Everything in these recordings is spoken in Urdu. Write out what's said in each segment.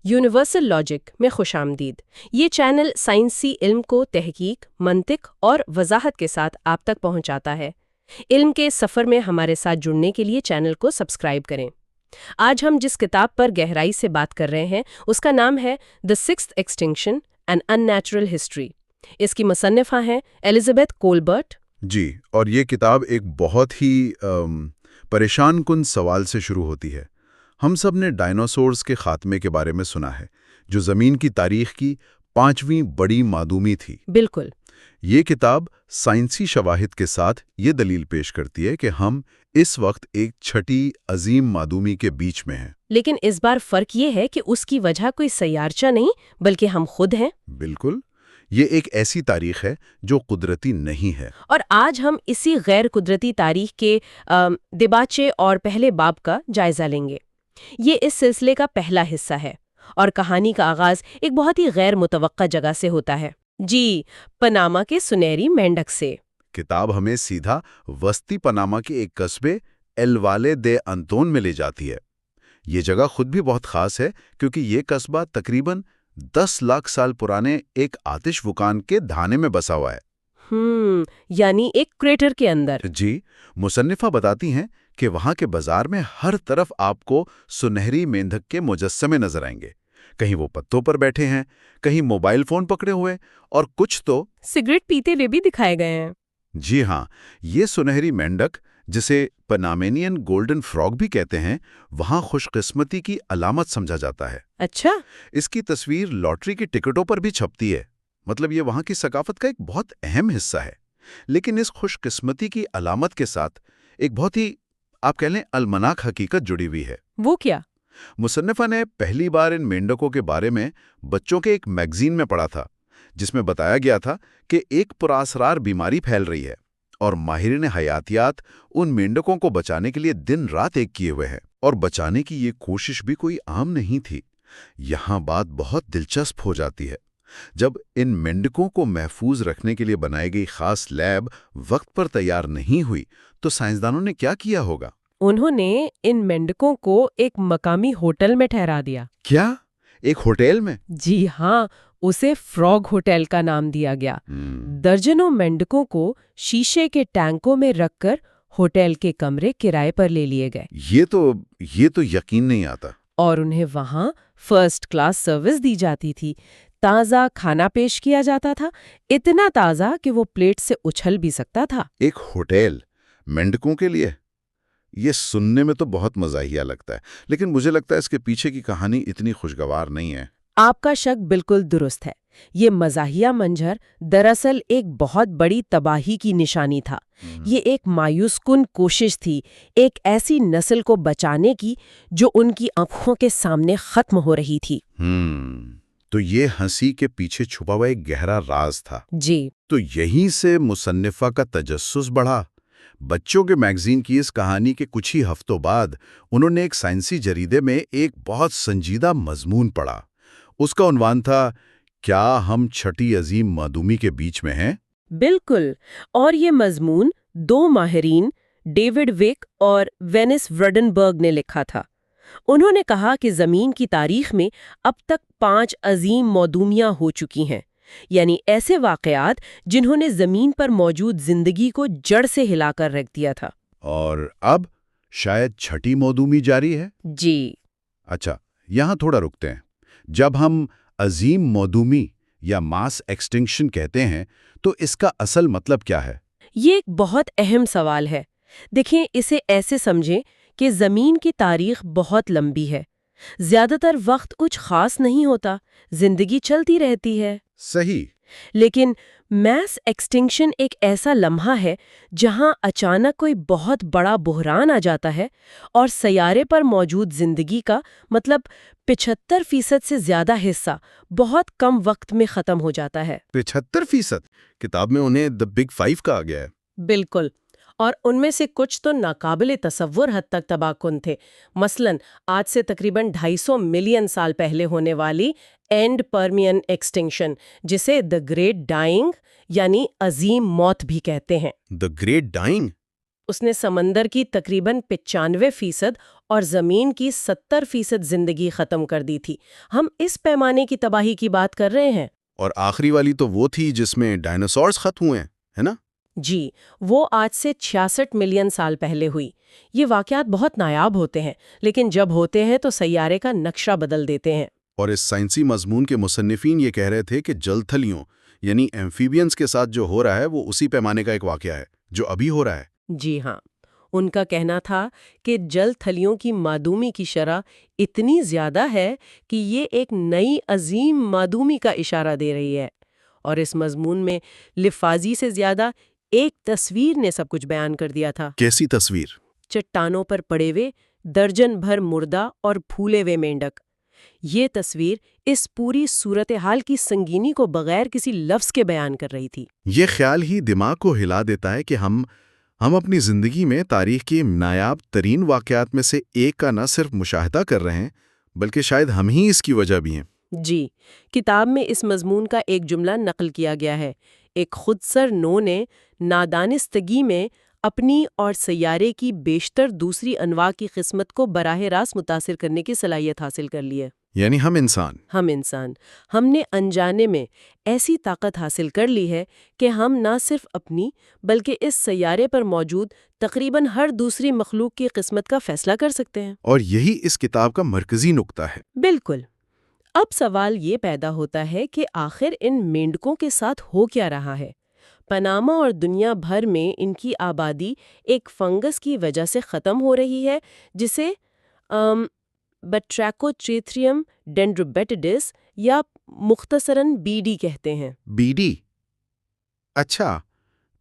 یونیورسل لاجک میں خوش آمدید۔ یہ چینل سائنسی علم کو تحقیق، منطق اور وضاحت کے ساتھ آپ تک پہنچاتا ہے۔ علم کے سفر میں ہمارے ساتھ جڑنے کے لیے چینل کو سبسکرائب کریں۔ آج ہم جس کتاب پر گہرائی سے بات کر رہے ہیں اس کا نام ہے دی سکستھ ایکسٹنکشن این ان نیچرل ہسٹری۔ اس کی مصنفہ ہیں الزبتھ کولبرٹ۔ جی، اور یہ کتاب ایک بہت ہی پریشان کن سوال سے شروع ہوتی ہے۔ ہم سب نے ڈائناسورز کے خاتمے کے بارے میں سنا ہے، جو زمین کی تاریخ کی 5ویں بڑی معدومی تھی۔ بالکل۔ یہ کتاب سائنسی شواہد کے ساتھ یہ دلیل پیش کرتی ہے کہ ہم اس وقت ایک چھٹی عظیم معدومی کے بیچ میں ہیں۔ لیکن اس بار فرق یہ ہے کہ اس کی وجہ کوئی سیارچہ نہیں بلکہ ہم خود ہیں۔ بالکل، یہ ایک ایسی تاریخ ہے جو قدرتی نہیں ہے۔ اور آج ہم اسی غیر قدرتی تاریخ کے دباچے اور پہلے باب کا جائزہ لیں گے۔ یہ اس سلسلے کا پہلا حصہ ہے اور کہانی کا آغاز ایک بہت ہی غیر متوقع جگہ سے ہوتا ہے۔ جی، پاناما کے سنہری مینڈک سے۔ کتاب ہمیں سیدھا وسطی پاناما کے ایک قصبے ایل والے دے انتون میں لے جاتی ہے۔ یہ جگہ خود بھی بہت خاص ہے کیونکہ یہ قصبہ تقریباً 10 لاکھ سال پرانے ایک آتش وکان کے دھانے میں بسا ہوا ہے۔ یعنی ایک کریٹر کے اندر۔ جی، مصنفہ بتاتی ہیں کہ وہاں کے بازار میں ہر طرف آپ کو سنہری مینڈک کے مجسمے نظر آئیں گے۔ کہیں وہ پتوں پر بیٹھے ہیں، کہیں موبائل فون پکڑے ہوئے، اور کچھ تو سگریٹ پیتے ہوئے بھی دکھائے گئے ہیں۔ جی ہاں، یہ سنہری مینڈک، جسے پنامینین گولڈن فراگ بھی کہتے ہیں، وہاں خوش قسمتی کی علامت سمجھا جاتا ہے۔ اچھا۔ اس کی تصویر لاٹری کی ٹکٹوں پر بھی چھپتی ہے، مطلب یہ وہاں کی ثقافت کا ایک بہت اہم حصہ ہے۔ لیکن اس خوش قسمتی کی علامت کے ساتھ ایک بہت ہی، آپ کہہ لیں، المناک حقیقت جڑی ہوئی ہے۔ وہ کیا؟ مصنفہ نے پہلی بار ان مینڈکوں کے بارے میں بچوں کے ایک میگزین میں پڑھا تھا، جس میں بتایا گیا تھا کہ ایک پراسرار بیماری پھیل رہی ہے اور ماہرین حیاتیات ان مینڈکوں کو بچانے کے لیے دن رات ایک کیے ہوئے ہیں، اور بچانے کی یہ کوشش بھی کوئی عام نہیں تھی۔ یہاں بات بہت دلچسپ ہو جاتی ہے۔ جب ان مینڈکوں کو محفوظ رکھنے کے لیے بنائی گئی خاص لیب وقت پر تیار نہیں ہوئی تو سائنسدانوں نے کیا کیا ہوگا؟ انہوں نے ان مینڈکوں کو ایک مقامی ہوٹل میں ٹھہرا دیا۔ کیا؟ ایک ہوٹل میں؟ جی ہاں، اسے فراگ ہوٹل کا نام دیا گیا۔ درجنوں مینڈکوں کو شیشے کے ٹینکوں میں رکھ کر ہوٹل کے کمرے کرائے پر لے لیے گئے۔ یہ تو یقین نہیں آتا۔ اور انہیں وہاں فرسٹ کلاس سروس دی جاتی تھی۔ تازہ کھانا پیش کیا جاتا تھا، اتنا تازہ کہ وہ پلیٹ سے اچھل بھی سکتا تھا۔ ایک ہوٹل مینڈکوں کے لیے؟ یہ سننے میں تو بہت مزاحیہ لگتا ہے، لیکن مجھے لگتا ہے اس کے پیچھے کی کہانی اتنی خوشگوار نہیں ہے۔ آپ کا شک بالکل درست ہے۔ یہ مزاحیہ منظر دراصل ایک بہت بڑی تباہی کی نشانی تھا۔ یہ ایک مایوس کن کوشش تھی، ایک ایسی نسل کو بچانے کی جو ان کی آنکھوں کے سامنے ختم ہو رہی تھی۔ تو یہ ہنسی کے پیچھے چھپا ہوا ایک گہرا راز تھا۔ جی۔ تو یہیں سے مصنفہ کا تجسس بڑھا۔ بچوں کے میگزین کی اس کہانی کے کچھ ہی ہفتوں بعد انہوں نے ایک سائنسی جریدے میں ایک بہت سنجیدہ مضمون پڑھا۔ اس کا عنوان تھا، کیا ہم چھٹی عظیم معدومی کے بیچ میں ہیں؟ بالکل، اور یہ مضمون 2 ماہرین ڈیوڈ وک اور وینس وڈنبرگ نے لکھا تھا۔ انہوں نے کہا کہ زمین کی تاریخ میں اب تک 5 عظیم معدومیاں ہو چکی ہیں، یعنی ایسے واقعات جنہوں نے زمین پر موجود زندگی کو جڑ سے ہلا کر رکھ دیا تھا۔ اور اب شاید چھٹی معدومی جاری ہے؟ جی۔ اچھا، یہاں تھوڑا رکتے ہیں۔ جب ہم عظیم معدومی یا ماس ایکسٹنکشن کہتے ہیں تو اس کا اصل مطلب کیا ہے؟ یہ ایک بہت اہم سوال ہے۔ دیکھیں، اسے ایسے سمجھیں کہ زمین کی تاریخ بہت لمبی ہے۔ زیادہ تر وقت کچھ خاص نہیں ہوتا، زندگی چلتی رہتی ہے۔ صحیح۔ لیکن میس ایکسٹنکشن ایک ایسا لمحہ ہے جہاں اچانک کوئی بہت بڑا بحران آ جاتا ہے اور سیارے پر موجود زندگی کا 75% سے زیادہ حصہ بہت کم وقت میں ختم ہو جاتا ہے۔ 75%؟ کتاب میں انہیں دی بگ 5 کہا گیا ہے۔ بالکل، اور ان میں سے کچھ تو ناقابل تصور حد تک تباہ کن تھے۔ مثلاً آج سے تقریباً 250 ملین سال پہلے ہونے والی اینڈ پرمین ایکسٹنکشن، جسے دی گریٹ ڈائنگ یعنی عظیم موت بھی کہتے ہیں۔ The great dining? اس نے سمندر کی تقریباً 95% اور زمین کی 70% زندگی ختم کر دی تھی۔ ہم اس پیمانے کی تباہی کی بات کر رہے ہیں۔ اور آخری والی تو وہ تھی جس میں ڈائناسورز ختم ہوئے ہیں، ہے نا؟ جی، وہ آج سے 66 ملین سال پہلے ہوئی۔ یہ واقعات بہت نایاب ہوتے ہیں، لیکن جب ہوتے ہیں تو سیارے کا نقشہ بدل دیتے ہیں۔ اور اس سائنسی مضمون کے مصنفین یہ کہہ رہے تھے کہ جل تھلیوں یعنی ایمفیبینز کے ساتھ جو ہو رہا ہے وہ اسی پیمانے کا ایک واقعہ ہے جو ابھی ہو رہا ہے۔ جی ہاں، ان کا کہنا تھا کہ جل تھلیوں کی معدومی کی شرح اتنی زیادہ ہے کہ یہ ایک نئی عظیم معدومی کا اشارہ دے رہی ہے۔ اور اس مضمون میں لفاظی سے زیادہ ایک تصویر نے سب کچھ بیان کر دیا تھا۔ کیسی تصویر؟ چٹانوں پر پڑے ہوئے درجن بھر مردہ اور پھولے ہوئے مینڈک۔ یہ تصویر اس پوری صورتحال کی سنگینی کو بغیر کسی لفظ کے بیان کر رہی تھی۔ یہ خیال ہی دماغ کو ہلا دیتا ہے کہ ہم اپنی زندگی میں تاریخ کی نایاب ترین واقعات میں سے ایک کا نہ صرف مشاہدہ کر رہے ہیں بلکہ شاید ہم ہی اس کی وجہ بھی ہیں۔ جی، کتاب میں اس مضمون کا ایک جملہ نقل کیا گیا ہے۔ ایک خودسر نو نے نادانستگی میں اپنی اور سیارے کی بیشتر دوسری انواع کی قسمت کو براہ راست متاثر کرنے کی صلاحیت حاصل کر لی ہے۔ یعنی ہم انسان ہم نے انجانے میں ایسی طاقت حاصل کر لی ہے کہ ہم نہ صرف اپنی بلکہ اس سیارے پر موجود تقریباً ہر دوسری مخلوق کی قسمت کا فیصلہ کر سکتے ہیں۔ اور یہی اس کتاب کا مرکزی نقطہ ہے۔ بالکل۔ اب سوال یہ پیدا ہوتا ہے کہ آخر ان مینڈکوں کے ساتھ ہو کیا رہا ہے؟ پاناما اور دنیا بھر میں ان کی آبادی ایک فنگس کی وجہ سے ختم ہو رہی ہے جسے بٹریکوچیتھریم ڈینڈروبیٹیڈس یا مختصراً BD کہتے ہیں۔ BD؟ اچھا،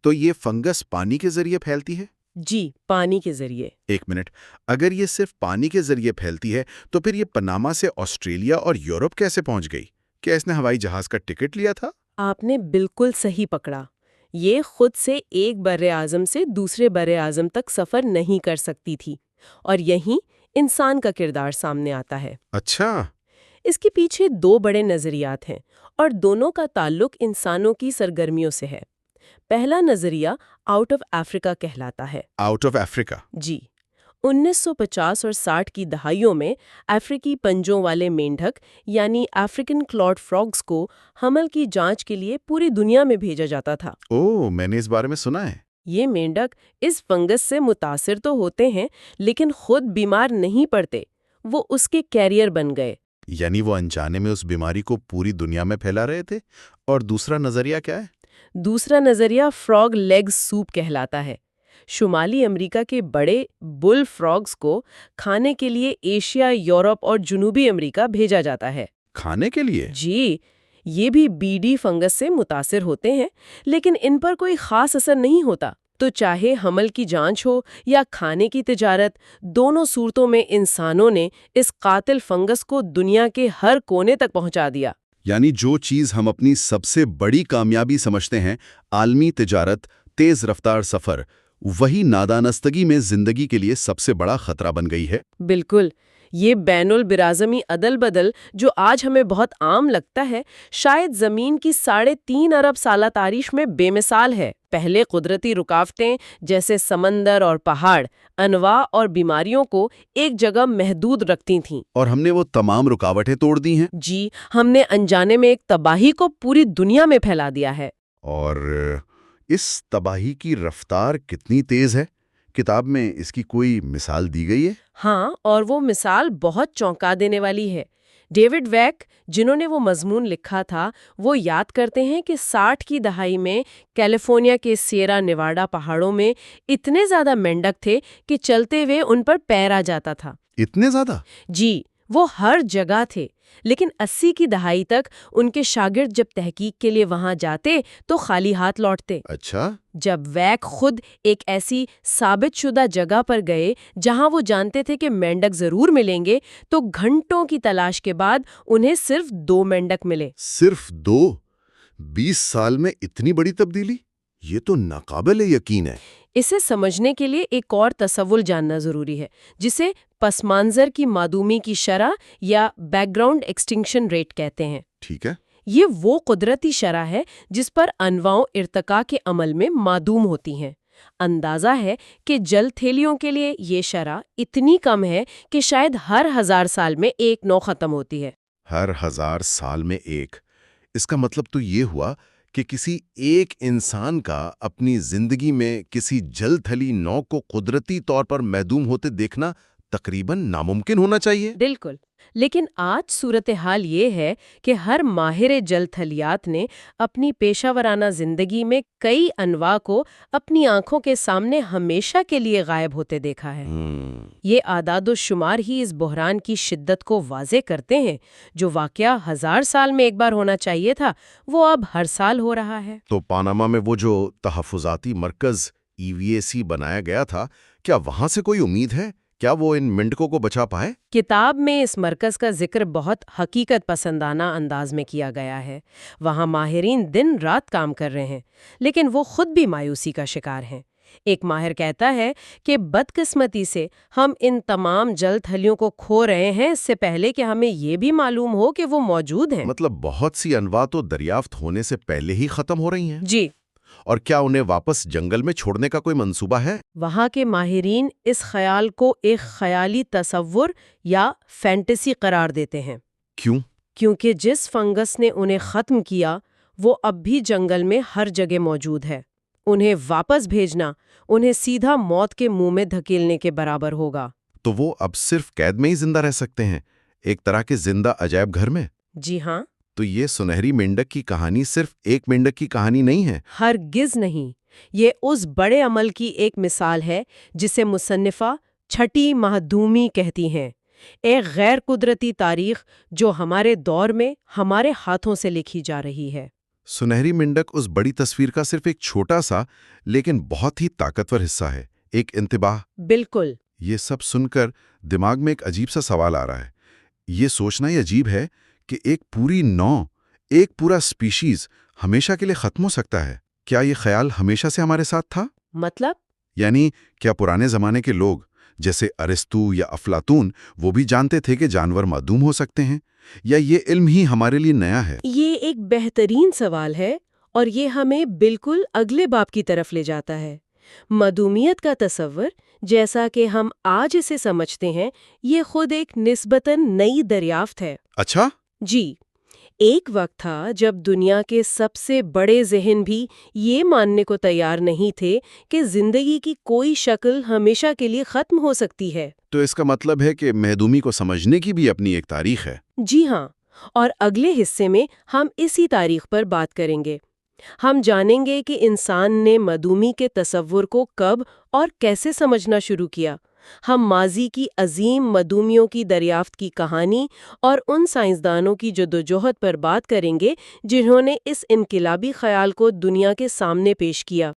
تو یہ فنگس پانی کے ذریعے پھیلتی ہے؟ جی، پانی کے ذریعے۔ ایک منٹ، اگر یہ صرف پانی کے ذریعے پھیلتی ہے تو پھر یہ پاناما سے آسٹریلیا اور یورپ کیسے پہنچ گئی؟ کیا اس نے ہوائی جہاز کا ٹکٹ لیا تھا؟ آپ نے بالکل صحیح پکڑا۔ یہ خود سے ایک براعظم سے دوسرے براعظم تک سفر نہیں کر سکتی تھی، اور یہیں انسان کا کردار سامنے آتا ہے۔ اچھا۔ اس کے پیچھے 2 بڑے نظریات ہیں اور دونوں کا تعلق انسانوں کی سرگرمیوں سے ہے۔ پہلا نظریہ آؤٹ آف افریقہ کہلاتا ہے۔ Out of Africa? جی، 1950 اور 60 کی دہائیوں میں افریقی پنجوں والے مینڈک یعنی افریقن کلاڈ فراگز کو حمل کی جانچ کے لیے پوری دنیا میں بھیجا جاتا تھا۔ اوہ، میں نے اس بارے میں سنا ہے۔ یہ مینڈک اس فنگس سے متاثر تو ہوتے ہیں لیکن خود بیمار نہیں پڑتے، وہ اس کے کیریئر بن گئے۔ یعنی وہ انجانے میں اس بیماری کو پوری دنیا میں پھیلا رہے تھے۔ اور دوسرا نظریہ کیا ہے؟ دوسرا نظریہ فراگ لیگز سوپ کہلاتا ہے۔ شمالی امریکہ کے بڑے بل فراگز کو کھانے کے لیے ایشیا، یورپ اور جنوبی امریکہ بھیجا جاتا ہے۔ کھانے کے لیے؟ جی، یہ بھی BD فنگس سے متاثر ہوتے ہیں لیکن ان پر کوئی خاص اثر نہیں ہوتا۔ تو چاہے حمل کی جانچ ہو یا کھانے کی تجارت، دونوں صورتوں میں انسانوں نے اس قاتل فنگس کو دنیا کے ہر کونے تک پہنچا دیا۔ یعنی جو چیز ہم اپنی سب سے بڑی کامیابی سمجھتے ہیں، عالمی تجارت، تیز رفتار سفر، وہی نادانستگی میں زندگی کے لیے سب سے بڑا خطرہ بن گئی ہے۔ بالکل، یہ بین البراعظمی عدل بدل جو آج ہمیں بہت عام لگتا ہے، شاید زمین کی 3.5 ارب سالہ تاریخ میں بے مثال ہے۔ پہلے قدرتی رکاوٹیں جیسے سمندر اور پہاڑ انواع اور بیماریوں کو ایک جگہ محدود رکھتی تھیں، اور ہم نے وہ تمام رکاوٹیں توڑ دی ہیں۔ جی، ہم نے انجانے میں ایک تباہی کو پوری دنیا میں پھیلا دیا ہے۔ اور اس تباہی کی رفتار کتنی تیز ہے؟ کتاب میں اس کی کوئی مثال دی گئی ہے؟ ہاں، اور وہ مثال بہت چونکا دینے والی ہے۔ ڈیوڈ ویک، جنہوں نے وہ مضمون لکھا تھا، وہ یاد کرتے ہیں کہ 60 کی دہائی میں کیلیفورنیا کے سیرا نیواڈا پہاڑوں میں اتنے زیادہ مینڈک تھے کہ چلتے ہوئے ان پر پیر آ جاتا تھا۔ اتنے زیادہ؟ جی، وہ ہر جگہ تھے، لیکن 80 کی دہائی تک ان کے شاگرد جب تحقیق کے لیے وہاں جاتے تو خالی ہاتھ لوٹتے۔ اچھا۔ جب ویک خود ایک ایسی ثابت شدہ جگہ پر گئے جہاں وہ جانتے تھے کہ مینڈک ضرور ملیں گے، تو گھنٹوں کی تلاش کے بعد انہیں صرف 2 مینڈک ملے۔ صرف 2؟ 20 سال میں اتنی بڑی تبدیلی؟ یہ تو ناقابل یقین ہے۔ اسے سمجھنے کے لیے ایک اور تصور جاننا ضروری ہے، جسے پس منظر کی معدومی کی شرح یا بیک گراؤنڈ ایکسٹنکشن ریٹ کہتے ہیں۔ ٹھیک ہے۔ یہ وہ قدرتی شرح ہے جس پر انواع ارتقاء کے عمل میں معدوم ہوتی ہیں۔ اندازہ ہے کہ جل تھیلیوں کے لیے یہ شرح اتنی کم ہے کہ شاید ہر 1000 سال میں ایک نو ختم ہوتی ہے۔ ہر 1000 سال میں ایک؟ اس کا مطلب تو یہ ہوا کہ کسی ایک انسان کا اپنی زندگی میں کسی جل تھلی نو کو قدرتی طور پر معدوم ہوتے دیکھنا تقریباً ناممکن ہونا چاہیے۔ بالکل، لیکن آج صورتحال یہ ہے کہ ہر ماہر جل تھلیات نے اپنی پیشہ ورانہ زندگی میں کئی انواع کو اپنی آنکھوں کے سامنے ہمیشہ کے لیے غائب ہوتے دیکھا ہے۔ یہ اعداد و شمار ہی اس بحران کی شدت کو واضح کرتے ہیں۔ جو واقعہ 1000 سال میں ایک بار ہونا چاہیے تھا وہ اب ہر سال ہو رہا ہے۔ تو پاناما میں وہ جو تحفظاتی مرکز EVAC بنایا گیا تھا، کیا وہاں سے کوئی امید ہے؟ کیا وہ ان مینڈکوں کو بچا پائے؟ کتاب میں اس مرکز کا ذکر بہت حقیقت پسندانہ انداز میں کیا گیا ہے۔ وہاں ماہرین دن رات کام کر رہے ہیں، لیکن وہ خود بھی مایوسی کا شکار ہیں۔ ایک ماہر کہتا ہے کہ بدقسمتی سے ہم ان تمام جل تھلیوں کو کھو رہے ہیں اس سے پہلے کہ ہمیں یہ بھی معلوم ہو کہ وہ موجود ہیں۔ مطلب بہت سی انواع تو دریافت ہونے سے پہلے ہی ختم ہو رہی ہیں۔ جی، اور کیا انہیں واپس جنگل میں چھوڑنے کا کوئی منصوبہ ہے؟ وہاں کے ماہرین اس خیال کو ایک خیالی تصور یا فینٹیسی قرار دیتے ہیں۔ کیوں؟ کیونکہ جس فنگس نے انہیں ختم کیا وہ اب بھی جنگل میں ہر جگہ موجود ہے۔ انہیں واپس بھیجنا انہیں سیدھا موت کے منہ میں دھکیلنے کے برابر ہوگا۔ تو وہ اب صرف قید میں ہی زندہ رہ سکتے ہیں، ایک طرح کے زندہ عجائب گھر میں؟ جی ہاں۔ تو یہ سنہری مینڈک کی کہانی صرف ایک مینڈک کی کہانی نہیں ہے؟ ہرگز نہیں، یہ اس بڑے عمل کی ایک مثال ہے جسے مصنفہ چھٹی مہدومی کہتی ہیں، ایک غیر قدرتی تاریخ جو ہمارے دور میں ہمارے ہاتھوں سے لکھی جا رہی ہے۔ سنہری مینڈک اس بڑی تصویر کا صرف ایک چھوٹا سا لیکن بہت ہی طاقتور حصہ ہے، ایک انتباہ۔ بالکل۔ یہ سب سن کر دماغ میں ایک عجیب سا سوال آ رہا ہے۔ یہ سوچنا ہی عجیب ہے کہ ایک پوری نو، ایک پورا اسپیشیز ہمیشہ کے لیے ختم ہو سکتا ہے۔ کیا یہ خیال ہمیشہ سے ہمارے ساتھ تھا؟ مطلب؟ یعنی کیا پرانے زمانے کے لوگ جیسے ارسطو یا افلاطون وہ بھی جانتے تھے کہ جانور معدوم ہو سکتے ہیں، یا یہ علم ہی ہمارے لیے نیا ہے؟ یہ ایک بہترین سوال ہے اور یہ ہمیں بالکل اگلے باب کی طرف لے جاتا ہے۔ معدومیت کا تصور جیسا کہ ہم آج اسے سمجھتے ہیں یہ خود ایک نسبتاً نئی دریافت ہے۔ اچھا؟ جی، ایک وقت تھا جب دنیا کے سب سے بڑے ذہن بھی یہ ماننے کو تیار نہیں تھے کہ زندگی کی کوئی شکل ہمیشہ کے لیے ختم ہو سکتی ہے۔ تو اس کا مطلب ہے کہ محدومی کو سمجھنے کی بھی اپنی ایک تاریخ ہے۔ جی ہاں، اور اگلے حصے میں ہم اسی تاریخ پر بات کریں گے۔ ہم جانیں گے کہ انسان نے معدومی کے تصور کو کب اور کیسے سمجھنا شروع کیا۔ ہم ماضی کی عظیم معدومیوں کی دریافت کی کہانی اور ان سائنسدانوں کی جدوجہد پر بات کریں گے جنہوں نے اس انقلابی خیال کو دنیا کے سامنے پیش کیا۔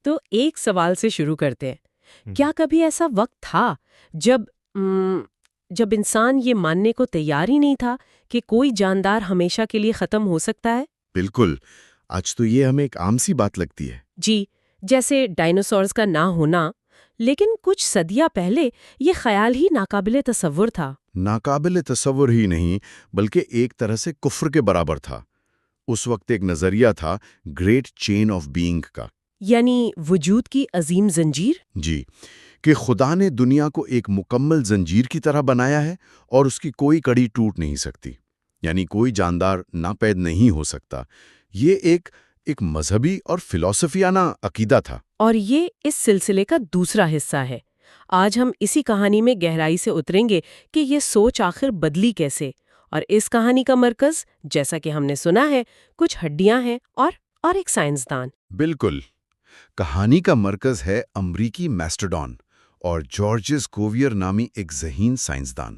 تو ایک سوال سے شروع کرتے ہیں۔ کیا کبھی ایسا وقت تھا جب انسان یہ ماننے کو تیار ہی نہیں تھا کہ کوئی جاندار ہمیشہ کے لیے ختم ہو سکتا ہے؟ بالکل، آج تو یہ ہمیں ایک عام سی بات لگتی ہے۔ جی، جیسے ڈائنوسورز کا نہ ہونا، لیکن کچھ صدیاں پہلے یہ خیال ہی ناقابل تصور تھا۔ ناقابل تصور ہی نہیں بلکہ ایک طرح سے کفر کے برابر تھا۔ اس وقت ایک نظریہ تھا گریٹ چین آف بینگ کا، یعنی وجود کی عظیم زنجیر۔ جی، کہ خدا نے دنیا کو ایک مکمل زنجیر کی طرح بنایا ہے اور اس کی کوئی کڑی ٹوٹ نہیں سکتی، یعنی کوئی جاندار ناپید نہیں ہو سکتا۔ یہ ایک مذہبی اور فلسفیانہ عقیدہ تھا۔ اور یہ اس سلسلے کا دوسرا حصہ ہے۔ آج ہم اسی کہانی میں گہرائی سے اتریں گے کہ یہ سوچ آخر بدلی کیسے، اور اس کہانی کا مرکز، جیسا کہ ہم نے سنا ہے، کچھ ہڈیاں ہیں اور ایک سائنسدان۔ بالکل، کہانی کا مرکز ہے امریکی میسٹرڈون اور جارجز کوویر نامی ایک ذہین سائنسدان۔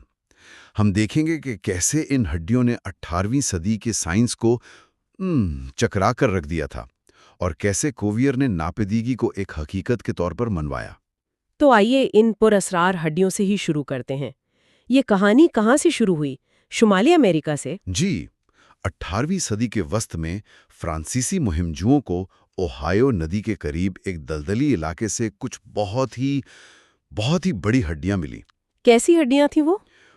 ہم دیکھیں گے کہ کیسے ان ہڈیوں نے 18ویں صدی کے سائنس کو چکرا کر رکھ دیا تھا، اور کیسے کوویر نے ناپیدیگی کو ایک حقیقت کے طور پر منوایا۔ تو آئیے ان پراسرار ہڈیوں سے ہی شروع کرتے ہیں۔ یہ کہانی کہاں سے شروع ہوئی؟ شمالی امریکہ سے؟ جی، 18ویں صدی کے وسط میں فرانسیسی مہمجوؤں کو اوہایو ندی کے قریب ایک دلدلی علاقے سے کچھ بہت ہی بڑی ہڈیاں ملی۔ کیسی ہڈیاں تھیں وہ؟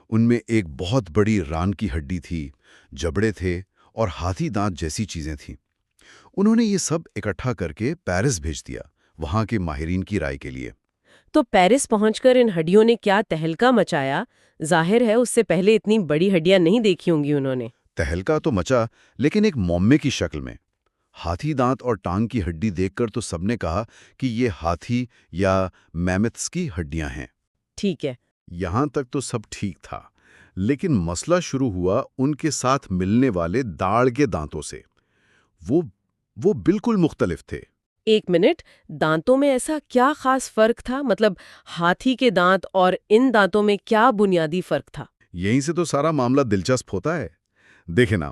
ان میں ایک بہت بڑی ران کی ہڈی تھی، جبڑے تھے اور ہاتھی دانت جیسی چیزیں تھیں۔ انہوں نے یہ سب اکٹھا کر کے پیرس بھیج دیا، وہاں کے ماہرین کی رائے کے لیے۔ تو پیرس پہنچ کر ان ہڈیوں نے کیا تہلکہ مچایا؟ ظاہر ہے اس سے پہلے اتنی بڑی ہڈیاں نہیں دیکھی ہوں گی انہوں نے۔ تہلکہ تو مچا، لیکن ایک مومے کی شکل میں۔ ہاتھی دانت اور ٹانگ کی ہڈی دیکھ کر تو سب نے کہا کہ یہ ہاتھی یا میمتس کی ہڈیاں ہیں۔ ٹھیک ہے۔ یہاں تک تو سب ٹھیک تھا، لیکن مسئلہ شروع ہوا ان کے ساتھ ملنے والے داڑھ کے دانتوں سے۔ وہ بالکل مختلف تھے۔ ایک منٹ، دانتوں میں ایسا کیا خاص فرق تھا؟ مطلب ہاتھی کے دانت اور ان دانتوں میں کیا بنیادی فرق تھا؟ یہیں سے تو سارا معاملہ دلچسپ ہوتا ہے۔ دیکھیں نا،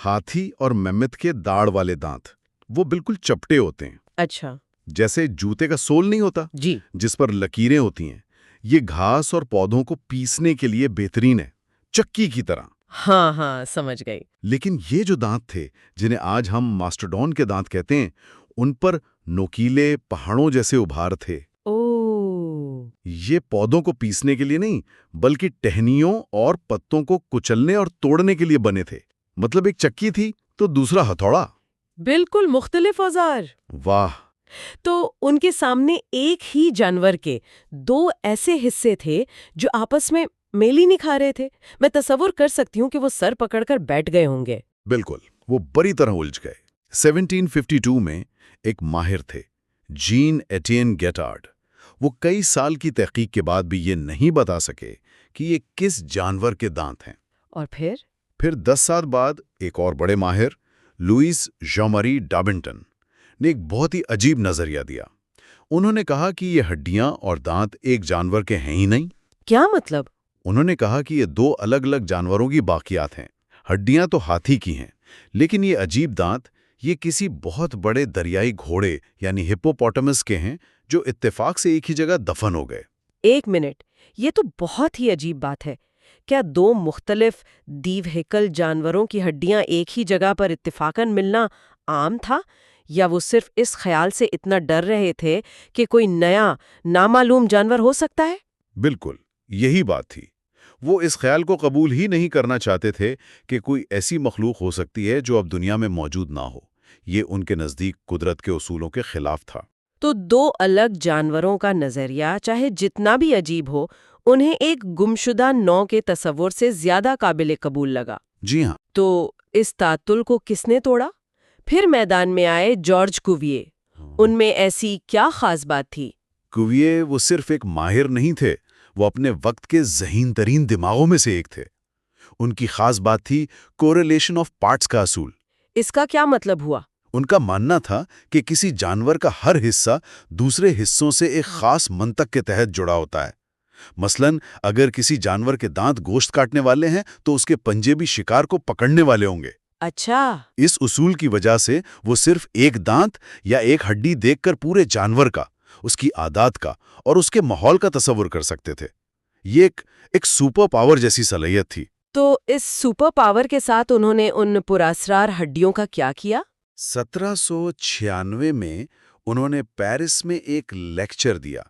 ہاتھی اور میمت کے داڑھ والے دانت وہ بالکل چپٹے ہوتے ہیں، اچھا جیسے جوتے کا سول نہیں ہوتا جی۔ جس پر لکیریں ہوتی ہیں۔ یہ گھاس اور پودوں کو پیسنے کے لیے بہترین ہے، چکی کی طرح۔ ہاں ہاں، سمجھ گئی۔ لیکن یہ جو دانت تھے، جنہیں آج ہم ماسٹوڈون کے دانت کہتے ہیں، ان پر نوکیلے پہاڑوں جیسے ابھار تھے۔ اوہ، یہ پودوں کو پیسنے کے لیے نہیں، بلکہ ٹہنیوں اور پتوں کو کچلنے اور توڑنے کے لیے بنے تھے۔ مطلب ایک چکی تھی تو دوسرا ہتھوڑا۔ بالکل مختلف اوزار۔ واہ! تو ان کے سامنے ایک ہی جانور کے دو ایسے حصے تھے جو آپس میں میل ہی نہیں کھا رہے تھے۔ میں تصور کر سکتی ہوں کہ وہ سر پکڑ کر بیٹھ گئے ہوں گے۔ بالکل، وہ بری طرح الجھ گئے۔ 1752 میں ایک ماہر تھے، جین ایٹین گیٹارڈ۔ وہ کئی سال کی تحقیق کے بعد بھی یہ نہیں بتا سکے کہ یہ کس جانور کے دانت ہیں۔ اور پھر 10 سال بعد ایک اور بڑے ماہر، لوئس ژان مری ڈابنٹن، نے ایک بہت ہی عجیب نظریہ دیا۔ انہوں نے کہا کہ یہ ہڈیاں اور دانت ایک جانور کے ہیں ہی نہیں۔ کیا مطلب؟ انہوں نے کہا کہ یہ دو الگ الگ جانوروں کی باقیات ہیں۔ ہڈیاں تو ہاتھی کی ہیں، لیکن یہ عجیب دانت یہ کسی بہت بڑے دریائی گھوڑے یعنی ہپوپوٹامس کے ہیں، جو اتفاق سے ایک ہی جگہ دفن ہو گئے۔ ایک منٹ، یہ تو بہت ہی عجیب بات ہے۔ کیا دو مختلف دیو ہیکل جانوروں کی ہڈیاں ایک ہی جگہ پر اتفاقاً ملنا عام تھا، یا وہ صرف اس خیال سے اتنا ڈر رہے تھے کہ کوئی نیا نامعلوم جانور ہو سکتا ہے؟ بالکل، یہی بات تھی۔ وہ اس خیال کو قبول ہی نہیں کرنا چاہتے تھے کہ کوئی ایسی مخلوق ہو سکتی ہے جو اب دنیا میں موجود نہ ہو۔ یہ ان کے نزدیک قدرت کے اصولوں کے خلاف تھا۔ تو دو الگ جانوروں کا نظریہ چاہے جتنا بھی عجیب ہو، انہیں ایک گمشدہ نوع کے تصور سے زیادہ قابل قبول لگا۔ جی ہاں۔ تو اس تعطل کو کس نے توڑا؟ پھر میدان میں آئے جارج کوویے۔ ان میں ایسی کیا خاص بات تھی؟ کوویے وہ صرف ایک ماہر نہیں تھے، وہ اپنے وقت کے ذہین ترین دماغوں میں سے ایک تھے۔ ان کی خاص بات تھی کوریلیشن آف پارٹس کا اصول۔ اس کا کیا مطلب ہوا؟ ان کا ماننا تھا کہ کسی جانور کا ہر حصہ دوسرے حصوں سے ایک خاص منطق کے تحت جڑا ہوتا ہے۔ مثلاً اگر کسی جانور کے دانت گوشت کاٹنے والے ہیں تو اس کے پنجے بھی شکار کو پکڑنے والے ہوں گے۔ اچھا۔ اس اصول کی وجہ سے وہ صرف ایک دانت یا ایک ہڈی دیکھ کر پورے جانور کا، اس کی عادات کا اور اس کے ماحول کا تصور کر سکتے تھے۔ یہ ایک سپر پاور جیسی صلاحیت تھی۔ تو اس سپر پاور کے ساتھ انہوں نے ان پراسرار ہڈیوں کا کیا کیا؟ 1796 میں انہوں نے پیرس میں ایک لیکچر دیا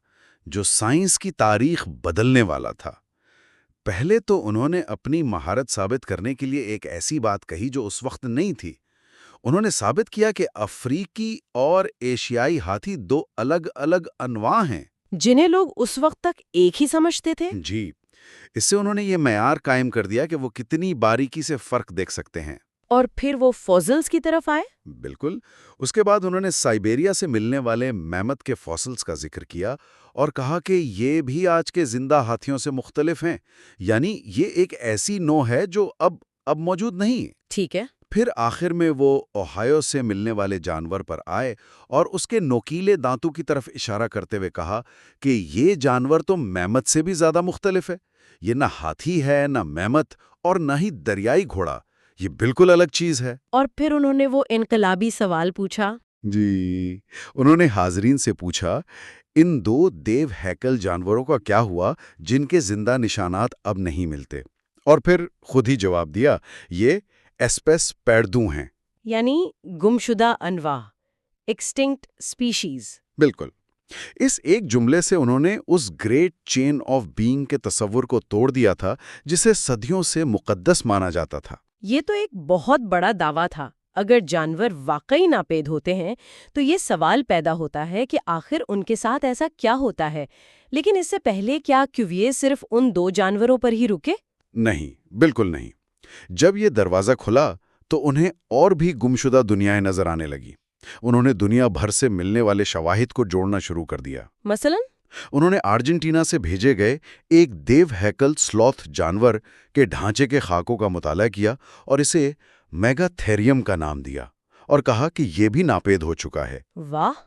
جو سائنس کی تاریخ بدلنے والا تھا۔ پہلے تو انہوں نے اپنی مہارت ثابت کرنے کے لیے ایک ایسی بات کہی جو اس وقت نہیں تھی۔ انہوں نے ثابت کیا کہ افریقی اور ایشیائی ہاتھی دو الگ الگ انواع ہیں، جنہیں لوگ اس وقت تک ایک ہی سمجھتے تھے۔ جی، اس سے انہوں نے یہ معیار قائم کر دیا کہ وہ کتنی باریکی سے فرق دیکھ سکتے ہیں۔ اور پھر وہ فوسلز کی طرف آئے؟ بالکل۔ اس کے بعد انہوں نے سائبیریا سے ملنے والے میمت کے فوسلز کا ذکر کیا اور کہا کہ یہ بھی آج کے زندہ ہاتھیوں سے مختلف ہیں، یعنی یہ ایک ایسی نوع ہے جو اب موجود نہیں۔ ٹھیک ہے۔ پھر آخر میں وہ اوہایو سے ملنے والے جانور پر آئے اور اس کے نوکیلے دانتوں کی طرف اشارہ کرتے ہوئے کہا کہ یہ جانور تو میمت سے بھی زیادہ مختلف ہے۔ یہ نہ ہاتھی ہے، نہ میمت، اور نہ ہی دریائی گھوڑا۔ یہ بالکل الگ چیز ہے۔ اور پھر انہوں نے وہ انقلابی سوال پوچھا۔ جی، انہوں نے حاضرین سے پوچھا، ان دو دیو ہیکل جانوروں کا کیا ہوا جن کے زندہ نشانات اب نہیں ملتے؟ اور پھر خود ہی جواب دیا، یہ ایسپیس پیردوں ہیں، یعنی گمشدہ انواع، ایکسٹنکٹ سپیشیز۔ بالکل۔ اس ایک جملے سے انہوں نے اس گریٹ چین آف بینگ کے تصور کو توڑ دیا تھا جسے صدیوں سے مقدس مانا جاتا تھا۔ یہ تو ایک بہت بڑا دعویٰ تھا۔ اگر جانور واقعی ناپید ہوتے ہیں تو یہ سوال پیدا ہوتا ہے کہ آخر ان کے ساتھ ایسا کیا ہوتا ہے۔ لیکن اس سے پہلے کیا کیویے صرف ان 2 جانوروں پر ہی رکے؟ نہیں، بالکل نہیں۔ جب یہ دروازہ کھلا تو انہیں اور بھی گمشدہ دنیایں نظر آنے لگی۔ انہوں نے دنیا بھر سے ملنے والے شواہد کو جوڑنا شروع کر دیا۔ مثلا انہوں نے ارجنٹینا سے بھیجے گئے ایک دیو ہیکل سلوتھ جانور کے ڈھانچے کے خاکوں کا مطالعہ کیا اور اسے میگاتھیریم کا نام دیا اور کہا کہ یہ بھی ناپید ہو چکا ہے۔ واہ!